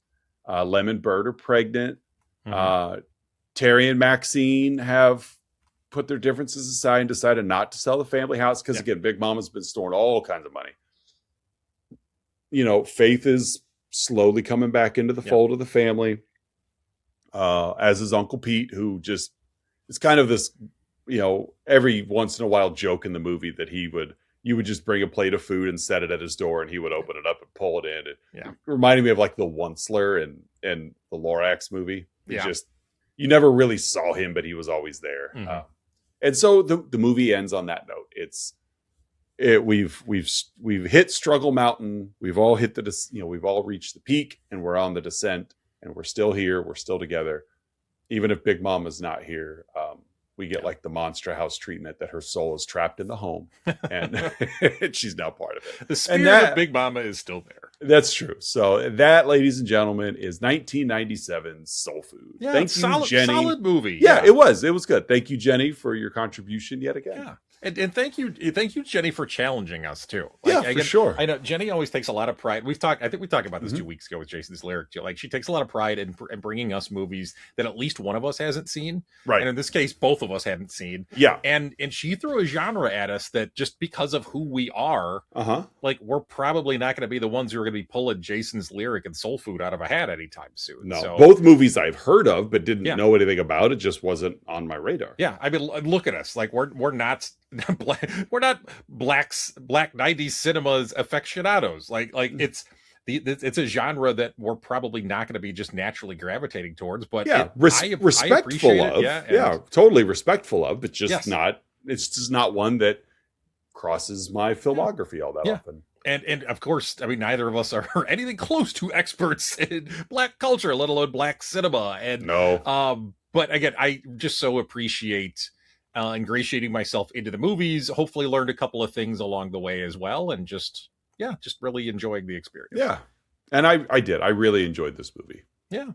Lemon Bird are pregnant. Teri and Maxine have put their differences aside and decided not to sell the family house because, again, Big Mama's been storing all kinds of money. You know, Faith is slowly coming back into the fold of the family, as is Uncle Pete, who just it's kind of this, you know, every once in a while joke in the movie that you would just bring a plate of food and set it at his door and he would open it up and pull it in. It reminded me of like the Onceler in the Lorax movie. You never really saw him, but he was always there. And so the movie ends on that note. We've hit Struggle Mountain. We've all hit we've all reached the peak and we're on the descent and we're still here. We're still together. Even if Big Mama's not here, we get like the Monster House treatment that her soul is trapped in the home and she's now part of it. The spirit of Big Mama is still there. That's true. So that, ladies and gentlemen, is 1997's Soul Food. Yeah, thank you, Jenny. Solid movie. Yeah, it was good. Thank you, Jenny, for your contribution yet again. Yeah. And thank you, Jenny, for challenging us too. For sure. I know Jenny always takes a lot of pride. I think we talked about this 2 weeks ago with Jason's lyric. Like she takes a lot of pride in bringing us movies that at least one of us hasn't seen. Right. And in this case, both of us hadn't seen. Yeah. And she threw a genre at us that just because of who we are, like we're probably not going to be the ones who are going to be pulling Jason's lyric and Soul Food out of a hat anytime soon. No, so, both movies I've heard of, but didn't know anything about. It just wasn't on my radar. Yeah. I mean, look at us. Like we're not we're not black 90s cinemas aficionados. Like it's a genre that we're probably not going to be just naturally gravitating towards, but respectful of, totally respectful of, but just not. It's just not one that crosses my filmography all that often. And of course, I mean, neither of us are anything close to experts in black culture, let alone black cinema. And but again, I just so appreciate ingratiating myself into the movies, hopefully learned a couple of things along the way as well, and just really enjoying the experience. Yeah. And I did. I really enjoyed this movie. Yeah.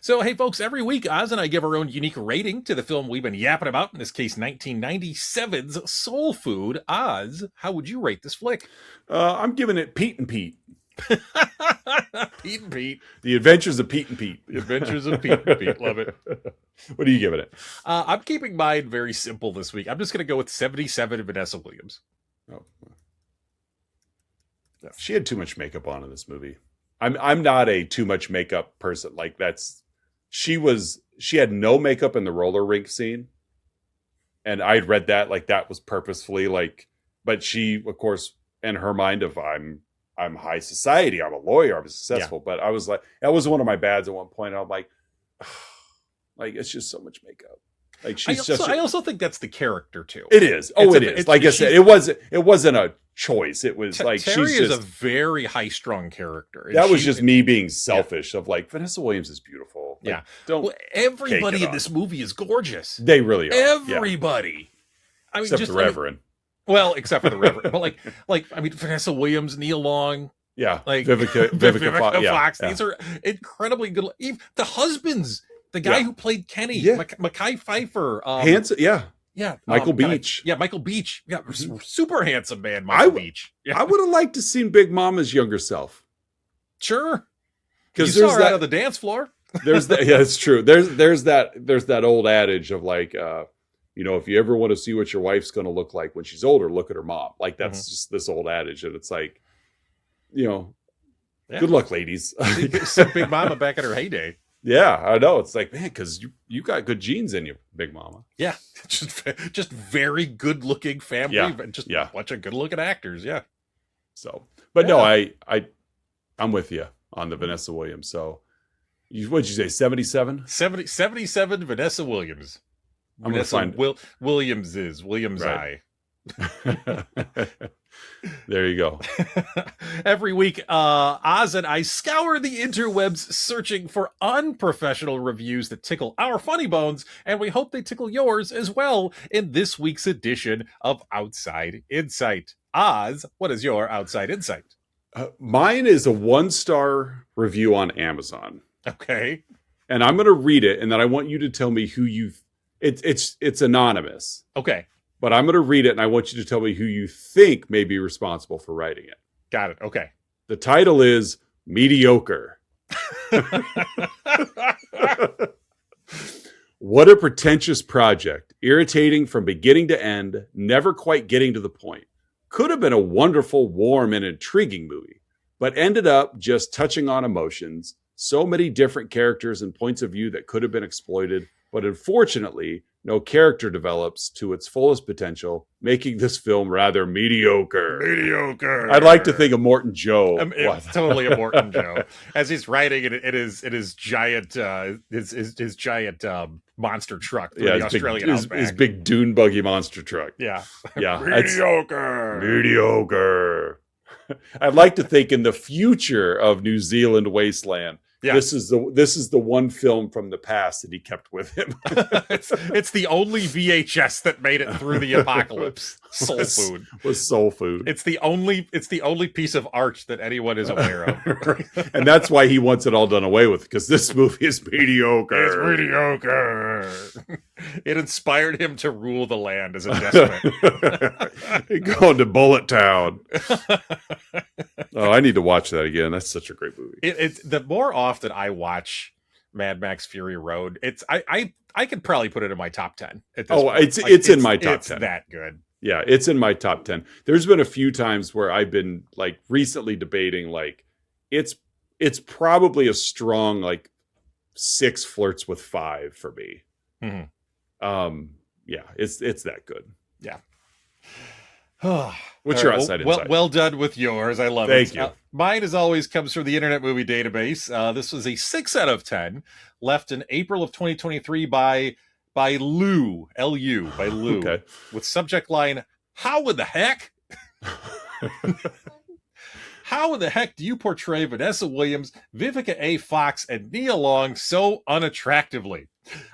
So, hey, folks, every week, Oz and I give our own unique rating to the film we've been yapping about, in this case, 1997's Soul Food. Oz, how would you rate this flick? I'm giving it Pete and Pete. Pete and Pete. The Adventures of Pete and Pete. The Adventures of Pete and Pete. Love it. What are you giving it? I'm keeping mine very simple this week. I'm just going to go with 77 Vanessa Williams. Oh. She had too much makeup on in this movie. I'm not a too much makeup person. Like she had no makeup in the roller rink scene. And I'd read that like that was purposefully but she, of course, in her mind of I'm high society. I'm a lawyer. I'm successful. But I was like, that was one of my bads at one point. I'm like, it's just so much makeup. Like I also think that's the character too. It is. It is. Like I said, it wasn't a choice. It was like Teri is a very high-strung character. That was just me being selfish of like, Vanessa Williams is beautiful. Everybody in this movie is gorgeous. They really are. Everybody. I mean, except the Reverend. Well, except for the Reverend. But I mean, Vanessa Williams, Nia Long. Yeah. Like Vivica Fox. These are incredibly good. Even the husbands, the guy who played Kenny, Mekhi Phifer. Handsome. Yeah. Yeah. Michael Beach. Michael Beach. Yeah. Super handsome man, Michael Beach. Yeah. I would have liked to seen Big Mama's younger self. Sure. Because you saw her out of the dance floor. There's that. Yeah, it's true. There's that old adage of like, if you ever want to see what your wife's going to look like when she's older, look at her mom. Like that's just this old adage. And it's like, good luck, ladies. Big Mama back in her heyday. Yeah, I know. It's like, man, because you got good genes in you, Big Mama. Yeah, just very good looking family, and just a bunch of good looking actors. Yeah. So, but no, I'm with you on the Vanessa Williams. So, what'd you say? 77? 77 Vanessa Williams. I'm going to find Williams. Right. There you go. Every week, Oz and I scour the interwebs searching for unprofessional reviews that tickle our funny bones, and we hope they tickle yours as well in this week's edition of Outside Insight. Oz, what is your Outside Insight? Mine is a 1-star review on Amazon. Okay. And I'm going to read it, and then I want you to tell me who it's anonymous. Okay. But I'm going to read it, and I want you to tell me who you think may be responsible for writing it. Got it. Okay. The title is Mediocre. What a pretentious project. Irritating from beginning to end, never quite getting to the point. Could have been a wonderful, warm, and intriguing movie, but ended up just touching on emotions. So many different characters and points of view that could have been exploited, but unfortunately, no character develops to its fullest potential, making this film rather mediocre. Mediocre. I'd like to think of Morton Joe. It's totally a Morton Joe as he's riding it is giant his giant monster truck through the Australian outback. His big dune buggy monster truck. Yeah. Mediocre. I'd like to think in the future of New Zealand wasteland. Yeah. This is the one film from the past that he kept with him. it's the only VHS that made it through the apocalypse. Soul Food was Soul Food. It's the only piece of art that anyone is aware of, and that's why he wants it all done away with, because this movie is mediocre. It's mediocre. It inspired him to rule the land as a despot. Going to Bullet Town. Oh, I need to watch that again. That's such a great movie. It's the more often I watch Mad Max Fury Road, I could probably put it in my top 10. It's in my top 10. It's that good. Yeah, it's in my top 10. There's been a few times where I've been like recently debating like it's probably a strong like 6 flirts with 5 for me. Mm-hmm. Yeah, it's that good. Yeah. What's your outside insight? Well done with yours. I love it. Thank you. Mine, as always, comes from the Internet Movie Database. This was a 6 out of 10, left in April of 2023 by Lou, L-U, by Lou, okay, with subject line, "How in the heck? How in the heck do you portray Vanessa Williams, Vivica A. Fox, and Nia Long so unattractively?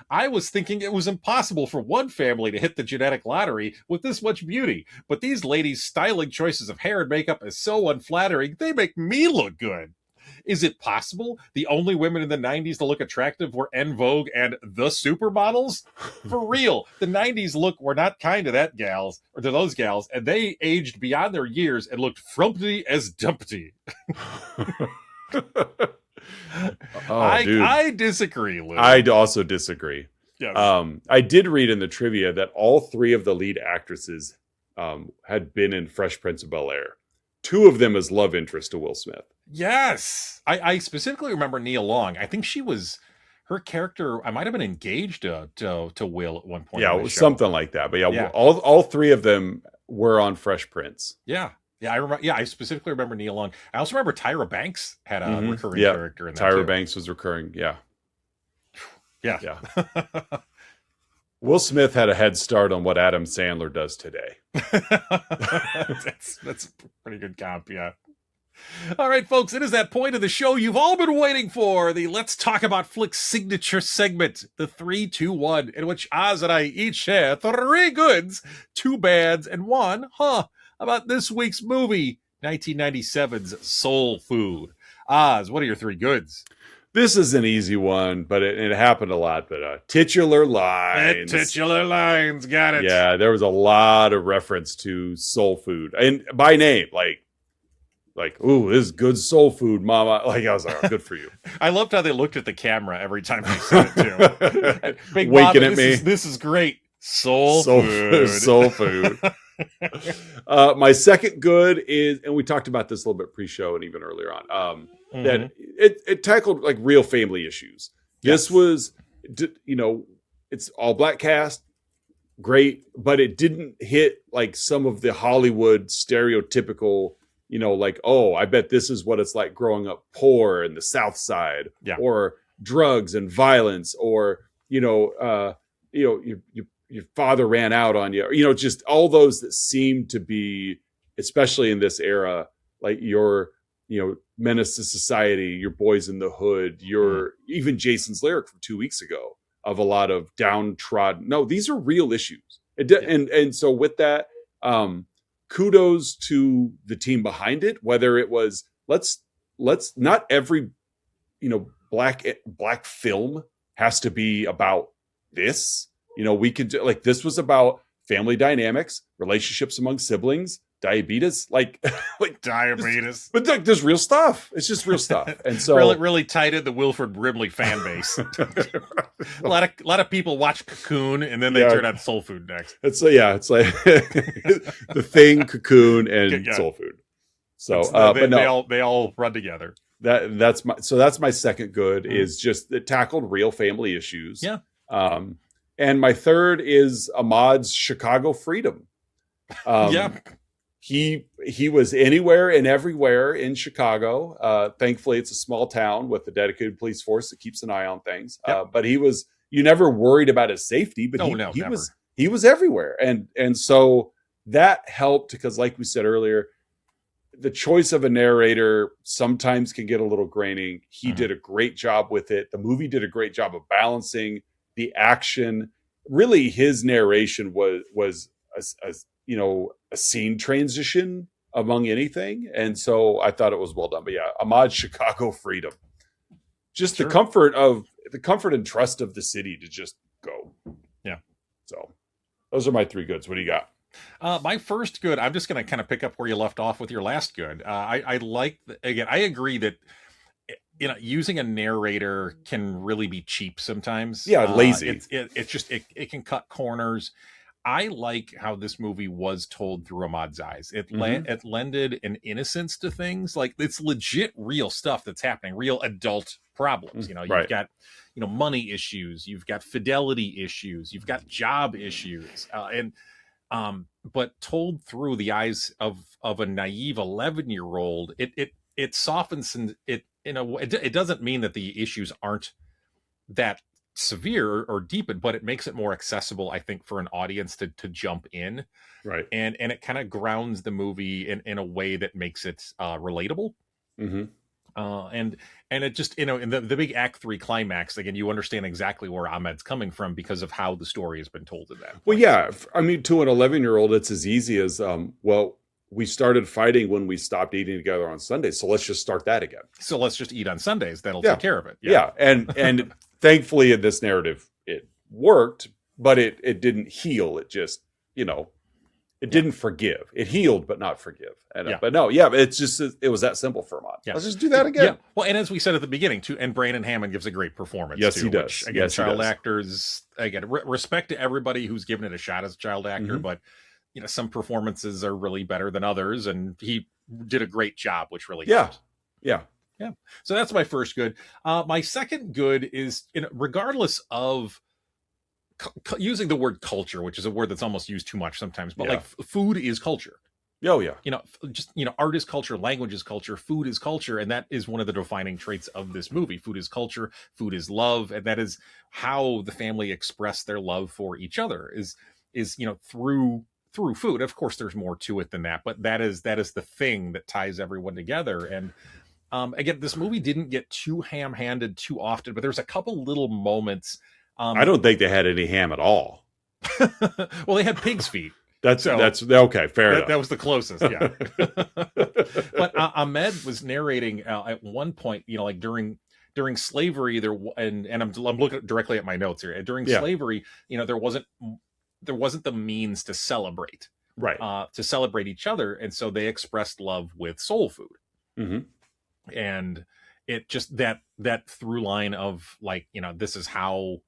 I was thinking it was impossible for one family to hit the genetic lottery with this much beauty, but these ladies' styling choices of hair and makeup is so unflattering, they make me look good. Is it possible the only women in the 90s to look attractive were En Vogue and the supermodels? For real, the 90s look were not kind to those gals, and they aged beyond their years and looked frumpty as dumpty." I disagree, Lou. I also disagree. Yes. I did read in the trivia that all 3 of the lead actresses had been in Fresh Prince of Bel-Air. 2 of them as love interest to Will Smith. Yes. I specifically remember Nia Long. I think her character, I might have been engaged to Will at one point. Yeah, something like that. But yeah. All 3 of them were on Fresh Prince. Yeah. Yeah, I remember. Yeah, I specifically remember Nia Long. I also remember Tyra Banks had a recurring character in that. Tyra Banks was recurring. Yeah. Yeah. Will Smith had a head start on what Adam Sandler does today. That's a pretty good comp, yeah. All right, folks, it is that point of the show you've all been waiting for, the Let's Talk About Flicks signature segment, the 3-2-1, in which Oz and I each share 3 goods, 2 bads, and 1 about this week's movie, 1997's Soul Food. Oz, what are your 3 goods? This is an easy one, but it happened a lot. But titular lines. Titular lines, got it. Yeah, there was a lot of reference to Soul Food. And by name, like, ooh, this is good soul food, mama. Like, I was like, oh, good for you. I loved how they looked at the camera every time they said it, too. Big winking at me. This is great. Soul food. Soul food. My second good is, and we talked about this a little bit pre-show and even earlier on, that it tackled like real family issues. Yes. This was, it's all black cast, great, but it didn't hit like some of the Hollywood stereotypical, like, oh, I bet this is what it's like growing up poor in the South Side, or drugs and violence, or you your father ran out on you, just all those that seem to be, especially in this era, like your, menace to society, your boys in the hood, your even Jason's lyric from 2 weeks ago of a lot of downtrodden. No, these are real issues. And so with that, kudos to the team behind it, whether it was, let's not every, black film has to be about this. We could do, like, this was about family dynamics, relationships among siblings, diabetes, like diabetes. But like, there's real stuff. It's just real stuff. And so really tied in the Wilford Brimley fan base. a lot of people watch Cocoon and then they turn on Soul Food next. It's like The Thing, Cocoon, and Soul Food. So they all run together. That's my second good is just it tackled real family issues. Yeah. And my third is Ahmad's Chicago Freedom. He was anywhere and everywhere in Chicago. Thankfully, it's a small town with a dedicated police force that keeps an eye on things. Yep. But you never worried about his safety, but he was everywhere. And so that helped because, like we said earlier, the choice of a narrator sometimes can get a little graining. He did a great job with it. The movie did a great job of balancing the action. Really, his narration was a scene transition among anything. And so I thought it was well done. But yeah, Ahmad's Chicago Freedom. Just the comfort and trust of the city to just go. Yeah. So those are my three goods. What do you got? My first good, I'm just going to kind of pick up where you left off with your last good. I like, again, I agree that, using a narrator can really be cheap sometimes. Yeah, lazy. It can cut corners. I like how this movie was told through Ahmad's eyes. It lended an innocence to things. Like, it's legit real stuff that's happening, real adult problems. You've got, money issues, you've got fidelity issues, you've got job issues, but told through the eyes of a naive 11-year-old, it softens it in a way. It doesn't mean that the issues aren't that severe or deepened, but it makes it more accessible, I think, for an audience to jump in. Right. And it kind of grounds the movie in a way that makes it relatable. Mm-hmm. And it just, in the big Act 3 climax, again, you understand exactly where Ahmed's coming from because of how the story has been told to them. Well, yeah. I mean, to an 11-year-old, it's as easy as, we started fighting when we stopped eating together on Sundays. So let's just start that again. So let's just eat on Sundays. That'll take care of it. Yeah. And thankfully in this narrative, it worked, but it didn't heal. It just, it didn't forgive. It healed, but not forgive. But no, it's just, it was that simple for Ahmad. Let's just do that again. Yeah. Well, and as we said at the beginning too, and Brandon Hammond gives a great performance. Yes, too, he does. Which, again, child actors, again, respect to everybody who's given it a shot as a child actor, but some performances are really better than others, and he did a great job, which really helped. Yeah. So that's my first good. My second good is, regardless of using the word culture, which is a word that's almost used too much sometimes, but like food is culture. Oh yeah. Art is culture, language is culture, food is culture, and that is one of the defining traits of this movie. Food is culture, food is love, and that is how the family express their love for each other is through food. Of course, there's more to it than that, but that is the thing that ties everyone together. And again, this movie didn't get too ham-handed too often, but there's a couple little moments. I don't think they had any ham at all. Well, they had pig's feet. That's okay. Fair enough. That was the closest. Yeah. But Ahmed was narrating at one point, like during slavery, and I'm looking directly at my notes here. During slavery, there wasn't the means to celebrate, right? To celebrate each other, and so they expressed love with soul food. Mm-hmm. And it just that through line of, like, this is how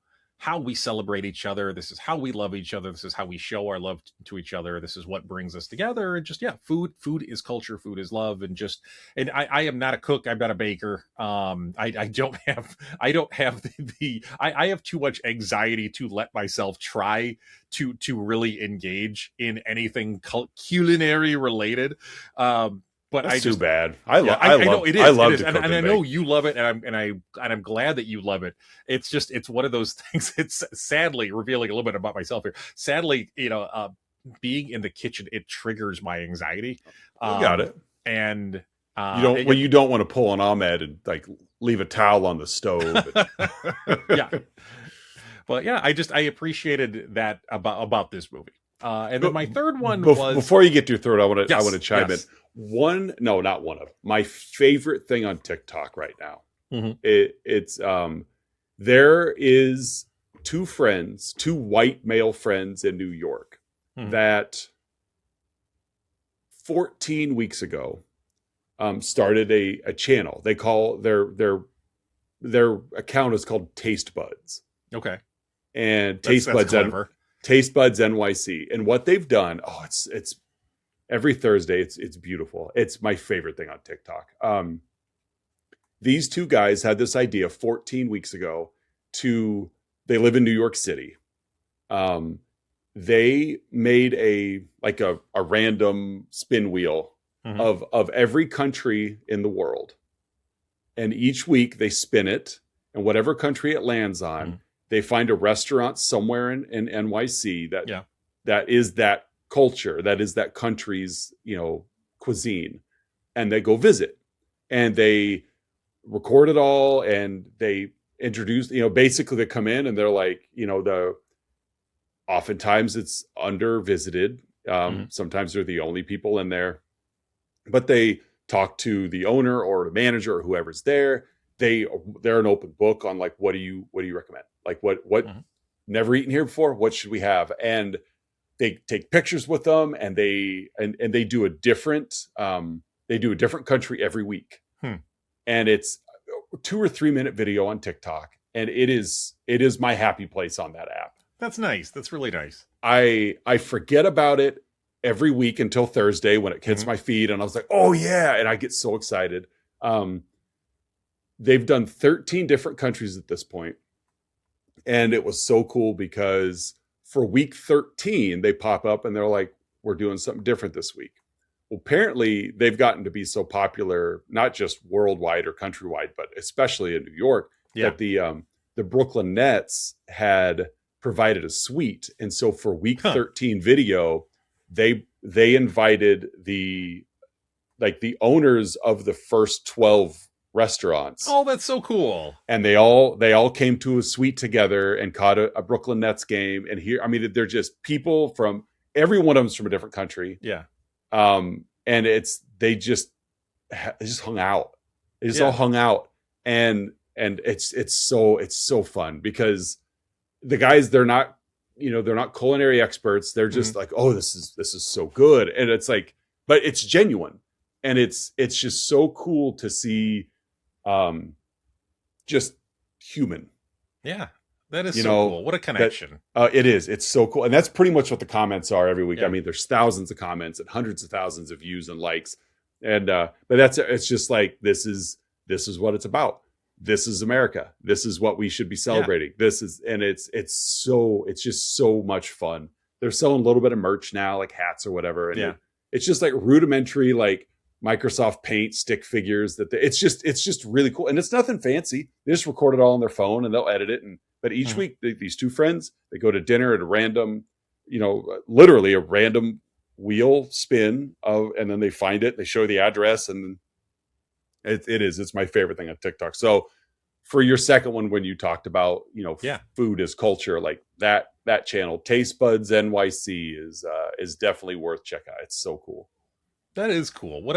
we celebrate each other, this is how we love each other, this is how we show our love to each other, this is what brings us together. And just food is culture, food is love. And I am not a cook, I'm not a baker. I don't have I have too much anxiety to let myself try to really engage in anything culinary related. But That's I just too bad. I know it is. I love it is. And I know you love it, and I'm glad that you love it. It's just it's one of those things. It's sadly revealing a little bit about myself here. Sadly, being in the kitchen, it triggers my anxiety. You got it. And you don't want to pull an Ahmad and like leave a towel on the stove. Yeah. But yeah, I appreciated that about this movie. And then my third one was, before you get to your third, I want to chime in. Not one of my favorite thing on TikTok right now. Mm-hmm. There is two white male friends in New York that 14 weeks ago started a channel. They call their account is called Taste Buds. Okay. And Taste Buds NYC. And what they've done, it's every Thursday, it's beautiful. It's my favorite thing on TikTok. These two guys had this idea 14 weeks ago they live in New York City. They made a random spin wheel of every country in the world. And each week they spin it, and whatever country it lands on, they find a restaurant somewhere in NYC that is that culture, that is that country's, cuisine. And they go visit, and they record it all, and they introduce, basically they come in and they're like, oftentimes it's under visited. Sometimes they're the only people in there, but they talk to the owner or the manager or whoever's there. They're an open book on like, what do you recommend? Like what never eaten here before? What should we have? And they take pictures with them, and they do a different country every week. And it's a 2 or 3 minute video on TikTok. And it is my happy place on that app. That's nice. That's really nice. I forget about it every week until Thursday when it hits my feed. And I was like, oh yeah. And I get so excited. They've done 13 different countries at this point. And it was so cool because for week 13, they pop up and they're like, we're doing something different this week. Well, apparently they've gotten to be so popular, not just worldwide or countrywide, but especially in New York, that the Brooklyn Nets had provided a suite. And so for week 13 video, they invited the owners of the first 12 restaurants. Oh, that's so cool. And they all came to a suite together and caught a Brooklyn Nets game. And here, they're just people from every one of them's from a different country. Yeah. And they just hung out. They just all hung out. And it's so fun because the guys, they're not culinary experts. They're just like, oh, this is so good. And it's like, but it's genuine. And it's just so cool to see just human. Yeah. That is so cool. What a connection. It is. It's so cool. And that's pretty much what the comments are every week. Yeah. There's thousands of comments and hundreds of thousands of views and likes. And but it's just like this is what it's about. This is America. This is what we should be celebrating. Yeah. It's just so much fun. They're selling a little bit of merch now, like hats or whatever. And it's just like rudimentary, like Microsoft Paint stick figures it's just really cool. And it's nothing fancy. They just record it all on their phone and they'll edit it. But each week, these two friends, they go to dinner at a random, literally a random wheel spin and then they find it, they show the address, and it's my favorite thing on TikTok. So for your second one, when you talked about, food as culture, like that channel, Taste Buds NYC is definitely worth checking out. It's so cool. That is cool. What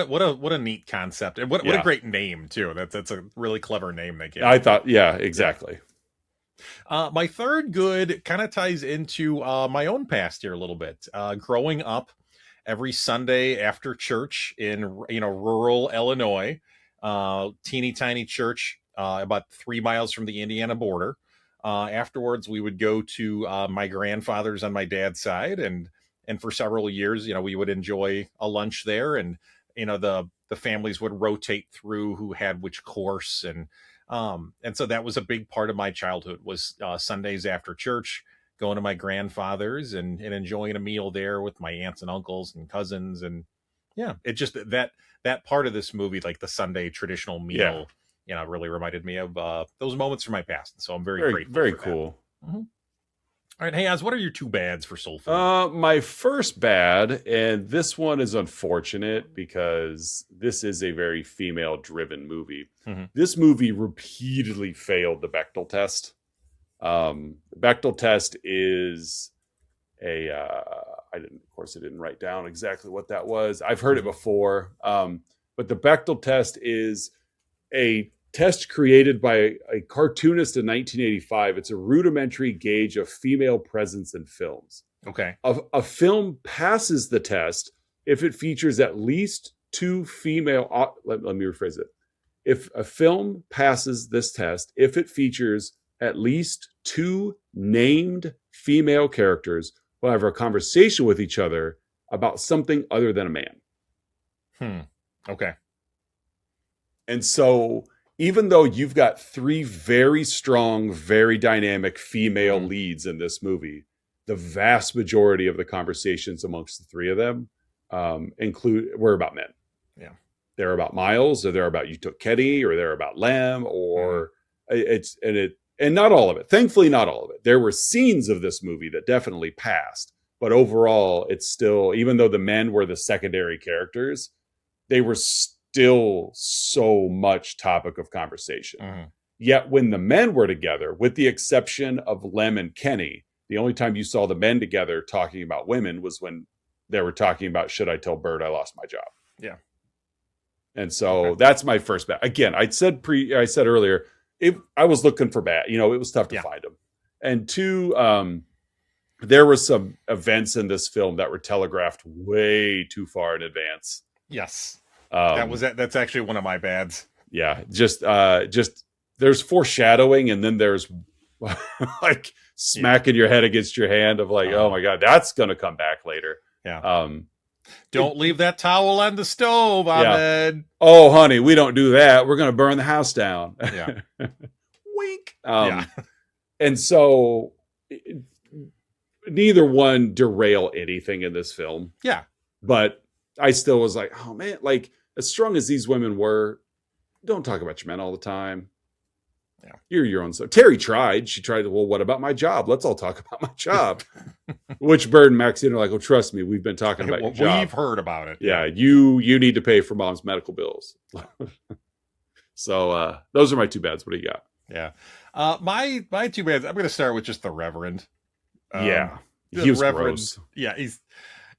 a neat concept. And what a great name too. That's a really clever name they gave. I thought, exactly. My third good kind of ties into my own past here a little bit. Growing up every Sunday after church in rural Illinois, teeny tiny church about 3 miles from the Indiana border. Afterwards, we would go to my grandfather's on my dad's side, and for several years, we would enjoy a lunch there, and the families would rotate through who had which course, and so that was a big part of my childhood was Sundays after church, going to my grandfather's and enjoying a meal there with my aunts and uncles and cousins. And Yeah, it just that part of this movie, like the Sunday traditional meal, really reminded me of those moments from my past. So I'm very grateful. Very for cool. That. Mm-hmm. All right, hey Oz, what are your two bads for soul food? My first bad, and this one is unfortunate because this is a very female-driven movie. Mm-hmm. This movie repeatedly failed the Bechdel test. The Bechdel test is I didn't write down exactly what that was. I've heard it before, but the Bechdel test is a test created by a cartoonist in 1985. It's a rudimentary gauge of female presence in films. Okay. A film passes the test if it features at least two female. Let me rephrase it. If a film passes this test, if it features at least two named female characters who have a conversation with each other about something other than a man. Okay. And so even though you've got three very strong, very dynamic female leads in this movie, the vast majority of the conversations amongst the three of them were about men. Yeah. They're about Miles, or they're about You Took Ketty, or they're about Lem, or and not all of it. Thankfully, not all of it. There were scenes of this movie that definitely passed, but overall, it's still, even though the men were the secondary characters, they were still so much topic of conversation. Yet when the men were together, with the exception of Lem and Kenny, the only time you saw the men together talking about women was when they were talking about, should I tell Bird I lost my job? Yeah. And so that's my first bet. Again, I said earlier, I was looking for bad. It was tough to find them. And two, there were some events in this film that were telegraphed way too far in advance. Yes. That's actually one of my bads. Yeah. Just there's foreshadowing, and then there's like smacking your head against your hand of like, oh my God, that's going to come back later. Yeah. Don't leave that towel on the stove, Ahmad. Yeah. Oh, honey, we don't do that. We're going to burn the house down. Yeah. Wink. And so neither one derail anything in this film. Yeah. But I still was like, oh man, like as strong as these women were, don't talk about your men all the time. Yeah. You're your own. So Teri tried. She tried, well, what about my job? Let's all talk about my job. Which Bird and Maxine are like, oh, trust me, we've been talking about your job. We've heard about it. Yeah, you need to pay for mom's medical bills. So those are my two bads. What do you got? Yeah. My two bads, I'm going to start with just the Reverend. He was Reverend, gross. Yeah,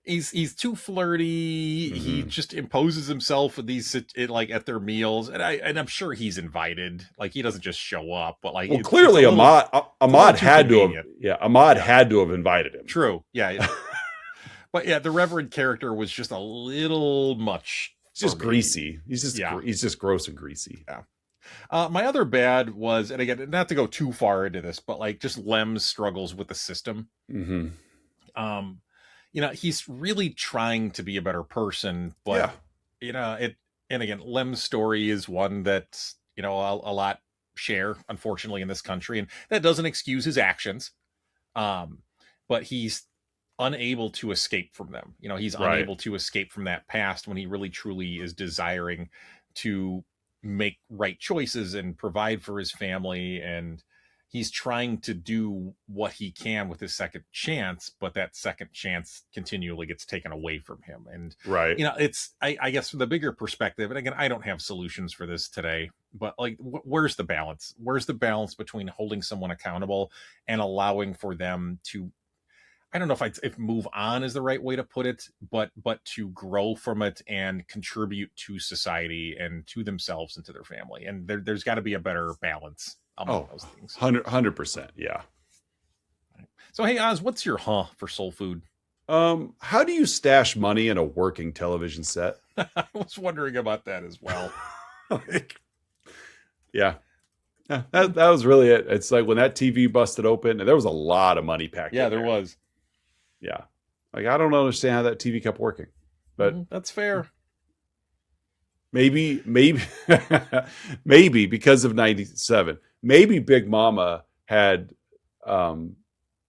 he's too flirty. He just imposes himself with these like at their meals, and I'm sure he's invited. Like he doesn't just show up, but like clearly Ahmad had to have invited him. True. Yeah. But yeah, the Reverend character was just a little much. He's just greasy. He's just gross and greasy. Yeah. My other bad was, and again, not to go too far into this, but like just Lem's struggles with the system. He's really trying to be a better person, but and again, Lem's story is one that, a lot share, unfortunately, in this country, and that doesn't excuse his actions. But he's unable to escape from them. He's unable to escape from that past when he really truly is desiring to make right choices and provide for his family, and he's trying to do what he can with his second chance, but that second chance continually gets taken away from him. And it's I guess from the bigger perspective, and again, I don't have solutions for this today, but like where's the balance between holding someone accountable and allowing for them to, I don't know if move on is the right way to put it, but to grow from it and contribute to society and to themselves and to their family. And there's got to be a better balance among those things. 100%. Yeah. So, hey, Oz, what's your for soul food? How do you stash money in a working television set? I was wondering about that as well. That was really it. It's like when that TV busted open, and there was a lot of money packed in there. Yeah, there was. Yeah. Like, I don't understand how that TV kept working, but that's fair. Maybe because of 97, maybe Big Mama had,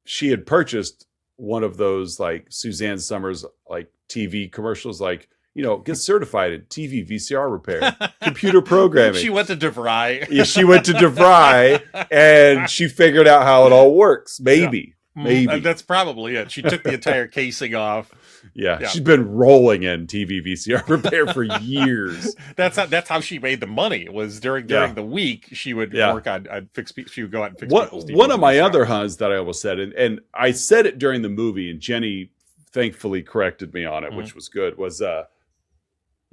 she had purchased one of those like Suzanne Summers, like TV commercials, like, get certified in TV VCR repair, computer programming. She went to DeVry. Yeah, she went to DeVry, and she figured out how it all works. Maybe. That's probably it. She took the entire casing off. Yeah, she's been rolling in TV VCR repair for years. That's how she made the money. Was during the week she would work on fix. She would go out and fix people's TVs. One of my other huns that I almost said, and I said it during the movie, and Jenny thankfully corrected me on it, which was good. Was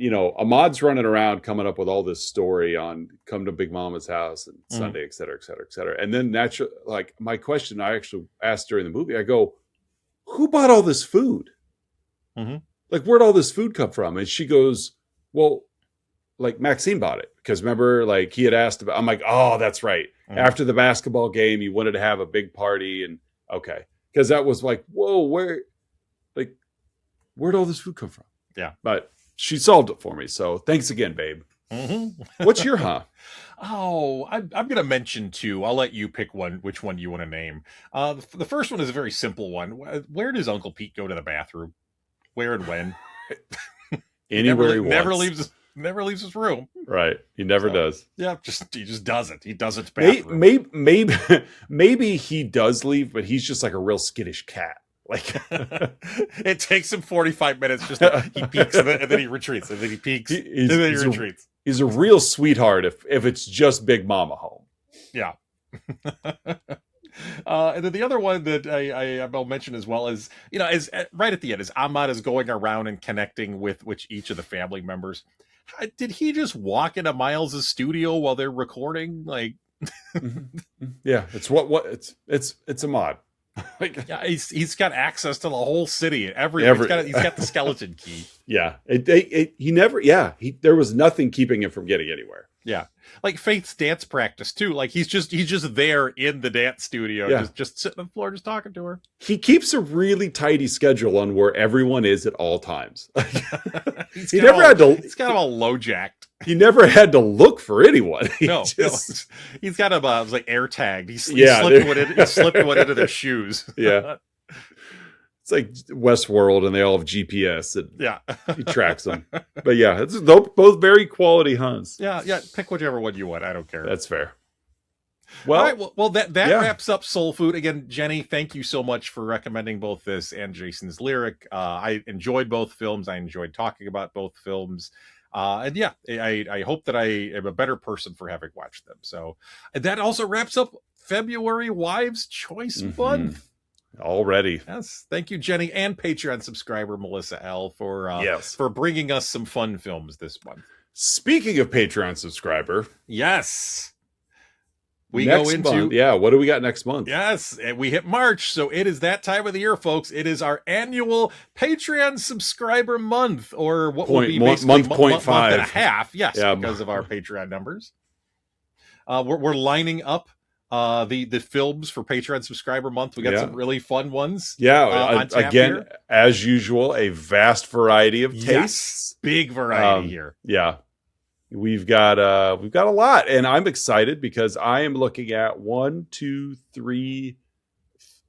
Ahmad's running around coming up with all this story on come to Big Mama's house and Sunday, et cetera, et cetera, et cetera. And then like my question I actually asked during the movie, I go, who bought all this food? Like, where'd all this food come from? And she goes, well, like Maxine bought it. Because remember, like he had asked about, I'm like, oh, that's right. After the basketball game, you wanted to have a big party. And okay. Because that was like, whoa, where'd all this food come from? Yeah. But she solved it for me. So thanks again, babe. What's your Oh, I'm going to mention two. I'll let you pick which one you want to name. The first one is a very simple one. Where does Uncle Pete go to the bathroom? Where and when? Anywhere he wants. Never leaves his room. Right. He never does. Yeah, he just does it. He does it bathroom. Maybe he does leave, but he's just like a real skittish cat. Like it takes him 45 minutes just he peeks and then he retreats and then he peeks and then he retreats. He's a real sweetheart if it's just Big Mama home. Yeah. And then the other one that I'll mention as well is, is right at the end, as Ahmad is going around and connecting with each of the family members. Did he just walk into Miles's studio while they're recording? Like, yeah, it's it's Ahmad. Like, yeah, he's got access to the whole city. Everywhere. He's got the skeleton key. Yeah, there was nothing keeping him from getting anywhere. Yeah, like Faith's dance practice too. Like he's just there in the dance studio, just sitting on the floor, just talking to her. He keeps a really tidy schedule on where everyone is at all times. He's kind of all low jacked. He never had to look for anyone. He's got him like air tagged. He slipped one into their shoes. Yeah. It's like Westworld, and they all have GPS, and he tracks them. But yeah, it's both very quality hunts. Yeah. Pick whichever one you want. I don't care. That's fair. Well, all right, well that wraps up Soul Food. Again, Jenny, thank you so much for recommending both this and Jason's Lyric. I enjoyed both films. I enjoyed talking about both films. And yeah, I hope that I am a better person for having watched them. So that also wraps up February Wives Choice Month. Already. Yes. Thank you, Jenny, and Patreon subscriber Melissa L for bringing us some fun films this month. Speaking of Patreon subscriber. Yes. What do we got next month? Yes, and we hit March, so it is that time of the year, folks. It is our annual Patreon subscriber month, or what will be basically month and a half. Yes, because of our Patreon numbers. We're lining up the films for Patreon subscriber month. We got some really fun ones. Yeah, again, here. As usual, a vast variety of tastes. Yes, big variety here. Yeah. We've got a lot, and I'm excited because I am looking at 1, 2, 3.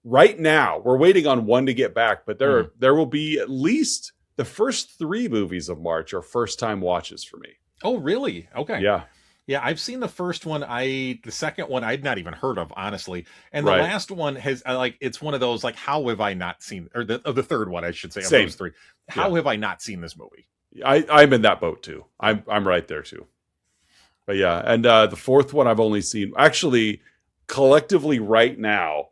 Right now, we're waiting on one to get back, but there will be at least the first 3 movies of March are first time watches for me. Oh, really? Okay. Yeah. Yeah, I've seen the first one. The second one I'd not even heard of, honestly, and the last one has it's one of those like, how have I not seen, or the third one I should say, of those 3. How have I not seen this movie? I'm in that boat too. I'm right there too. But yeah, and the fourth one I've only seen actually collectively right now.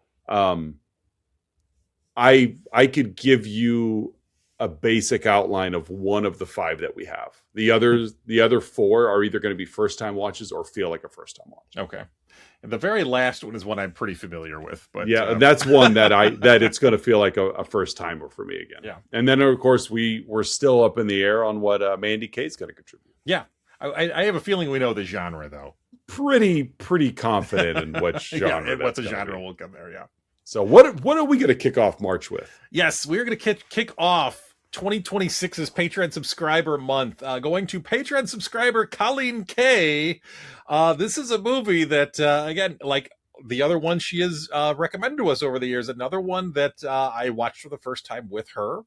I could give you a basic outline of one of the 5 that we have. The other 4 are either going to be first time watches or feel like a first time watch. Okay. And the very last one is one I'm pretty familiar with, but that's one that it's going to feel like a first timer for me again. Yeah. And then of course we're still up in the air on what Mandy K is going to contribute. Yeah. I have a feeling we know the genre though. Pretty confident in what genre. What the genre will come there. Yeah. So what are we going to kick off March with? Yes, we're going to kick off 2026's Patreon subscriber month, going to Patreon subscriber Colleen K. This is a movie that, again, like the other one she has recommended to us over the years, another one that I watched for the first time with her.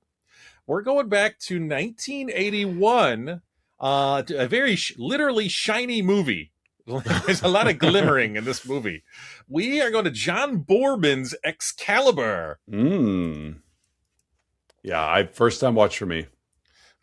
We're going back to 1981. A very literally shiny movie. There's a lot of glimmering in this movie. We are going to John Boorman's Excalibur. Yeah, first time watch for me.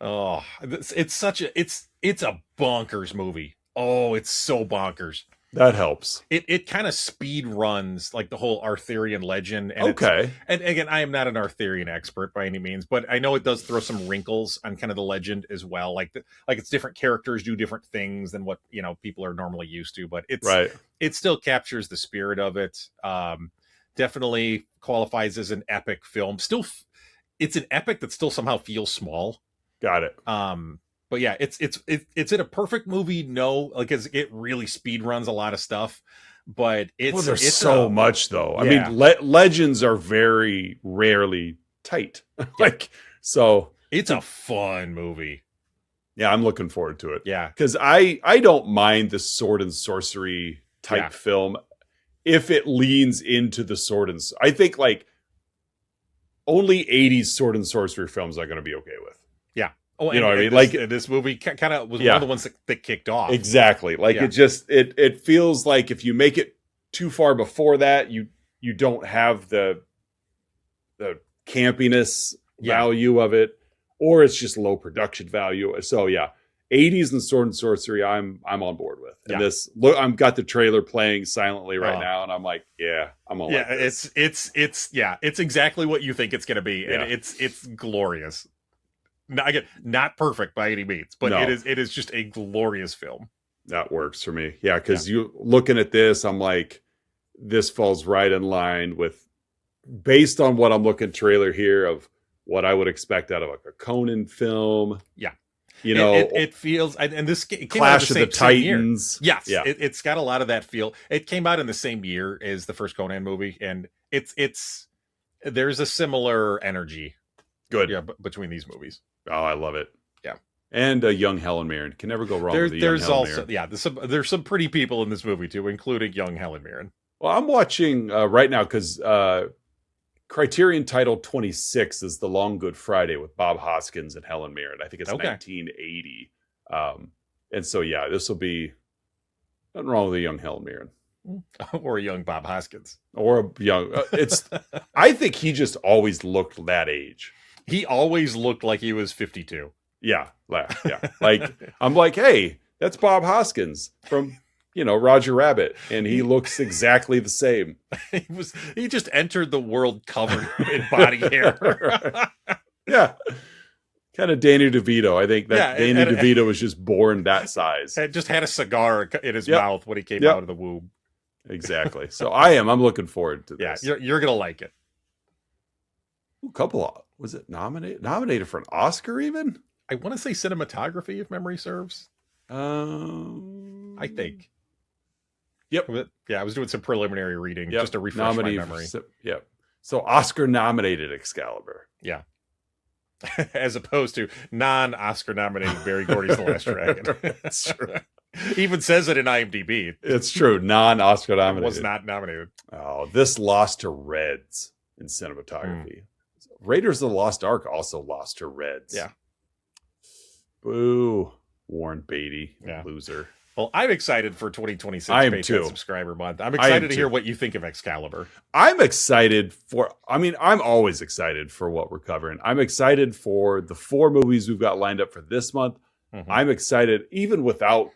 Oh, it's such a it's a bonkers movie. Oh, it's so bonkers. That helps. It kind of speed runs like the whole Arthurian legend. And okay. And again, I am not an Arthurian expert by any means, but I know it does throw some wrinkles on kind of the legend as well. Like it's different characters do different things than what, people are normally used to, but it still captures the spirit of it. Definitely qualifies as an epic film. Still, it's an epic that still somehow feels small. Got it. But yeah, it's in a perfect movie. No, like it really speed runs a lot of stuff, but there's so much though. I mean, legends are very rarely tight. So it's a fun movie. Yeah, I'm looking forward to it. Yeah, because I don't mind the sword and sorcery type film if it leans into the sword and. I think like only 80s sword and sorcery films I'm going to be okay with. Yeah. Oh, you know what I mean? Like this movie kind of was one of the ones that kicked off. Exactly. Like it feels like if you make it too far before that, you don't have the campiness value of it, or it's just low production value. So 80s and sword and sorcery, I'm on board with. And this look, I've got the trailer playing silently right now, and I'm like, I'm on. Yeah, it's exactly what you think it's going to be, and it's glorious. Not perfect by any means, but it is just a glorious film. That works for me. Yeah, because you looking at this, I'm like, this falls right in line with, based on what I'm looking trailer here of what I would expect out of like a Conan film. Yeah. It feels, and this came Clash out of the Titans. Yes, it's got a lot of that feel. It came out in the same year as the first Conan movie, and there's a similar energy. Good, between these movies. Oh, I love it. Yeah, and a young Helen Mirren can never go wrong. There's also there's some pretty people in this movie too, including young Helen Mirren. Well, I'm watching right now because Criterion title 26 is The Long Good Friday with Bob Hoskins and Helen Mirren. I think it's 1980. And so, this will be nothing wrong with a young Helen Mirren. Or a young Bob Hoskins. Or a young, I think he just always looked that age. He always looked like he was 52. Yeah. Like, I'm like, hey, that's Bob Hoskins from... Roger Rabbit, and he looks exactly the same. He just entered the world covered in body hair. Yeah. Kind of Danny DeVito. I think that Danny DeVito was just born that size. And just had a cigar in his mouth when he came out of the womb. Exactly. So I'm looking forward to this. Yeah, you're going to like it. Was it nominated for an Oscar even? I want to say cinematography, if memory serves. I think. Yep. Yeah, I was doing some preliminary reading just to refresh my memory. Yep. So Oscar nominated Excalibur. Yeah. As opposed to non-Oscar nominated Barry Gordy's The Last Dragon. That's true. He even says it in IMDb. It's true. Non-Oscar nominated. Was not nominated. Oh, this lost to Reds in cinematography. Raiders of the Lost Ark also lost to Reds. Yeah. Boo. Warren Beatty. Loser. Well, I'm excited for 2026 I am Patreon too. Subscriber Month. I'm excited to hear what you think of Excalibur. I'm excited I'm always excited for what we're covering. I'm excited for the 4 movies we've got lined up for this month. Mm-hmm. I'm excited, even without,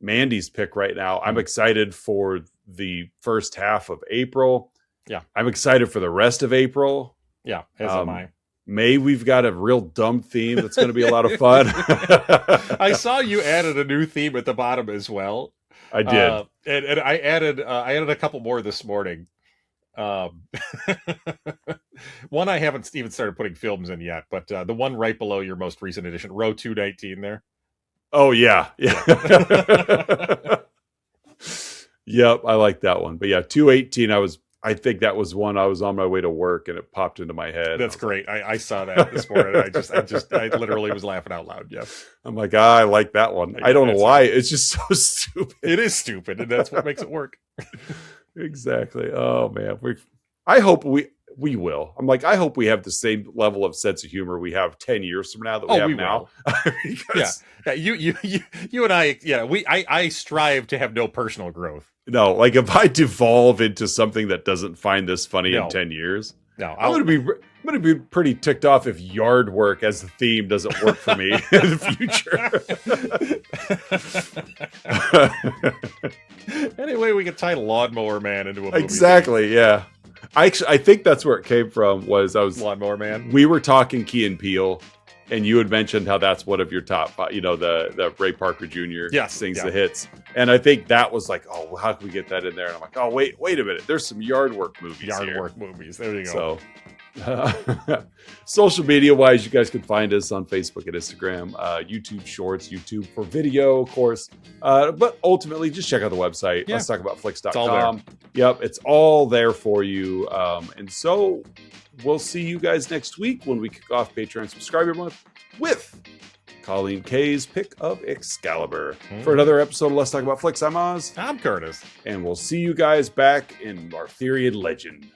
Mandy's pick right now. I'm excited for the first half of April. Yeah. I'm excited for the rest of April. Yeah, as am I. May we've got a real dumb theme that's going to be a lot of fun. I saw you added a new theme at the bottom as well. I did, and I added a couple more this morning. One I haven't even started putting films in yet, but the one right below your most recent edition, row 219 there. Oh yeah. Yep, I like that one. But 218. I think that was one I was on my way to work and it popped into my head. That's great. I saw that this morning. I literally was laughing out loud. Yeah. I'm like, I like that one. I don't know why. It's just so stupid. It is stupid, and that's what makes it work. Exactly. Oh man. I hope we will. I'm like, I hope we have the same level of sense of humor we have 10 years from now that we have now. Because, you and I, I strive to have no personal growth. No, like if I devolve into something that doesn't find this funny in 10 years, I'm gonna be pretty ticked off if yard work as the theme doesn't work for me in the future. Anyway, we could tie Lawnmower Man into a movie. Exactly, yeah. I think that's where it came from. Was Lawnmower Man? We were talking Key and Peele, and you had mentioned how that's one of your top, the Ray Parker Jr. sings the hits, and I think that was like, oh, well, how can we get that in there? And I'm like, oh, wait a minute, there's some yard work movies. There you go. So, social media wise, you guys can find us on Facebook and Instagram, YouTube Shorts, YouTube for video, of course. But ultimately, just check out the website. Let's talk about flicks.com. Yep, it's all there for you. And so we'll see you guys next week when we kick off Patreon Subscriber Month with Colleen K's pick of Excalibur. For another episode of Let's Talk About Flicks, I'm Oz. I'm Curtis. And we'll see you guys back in Arthurian legend.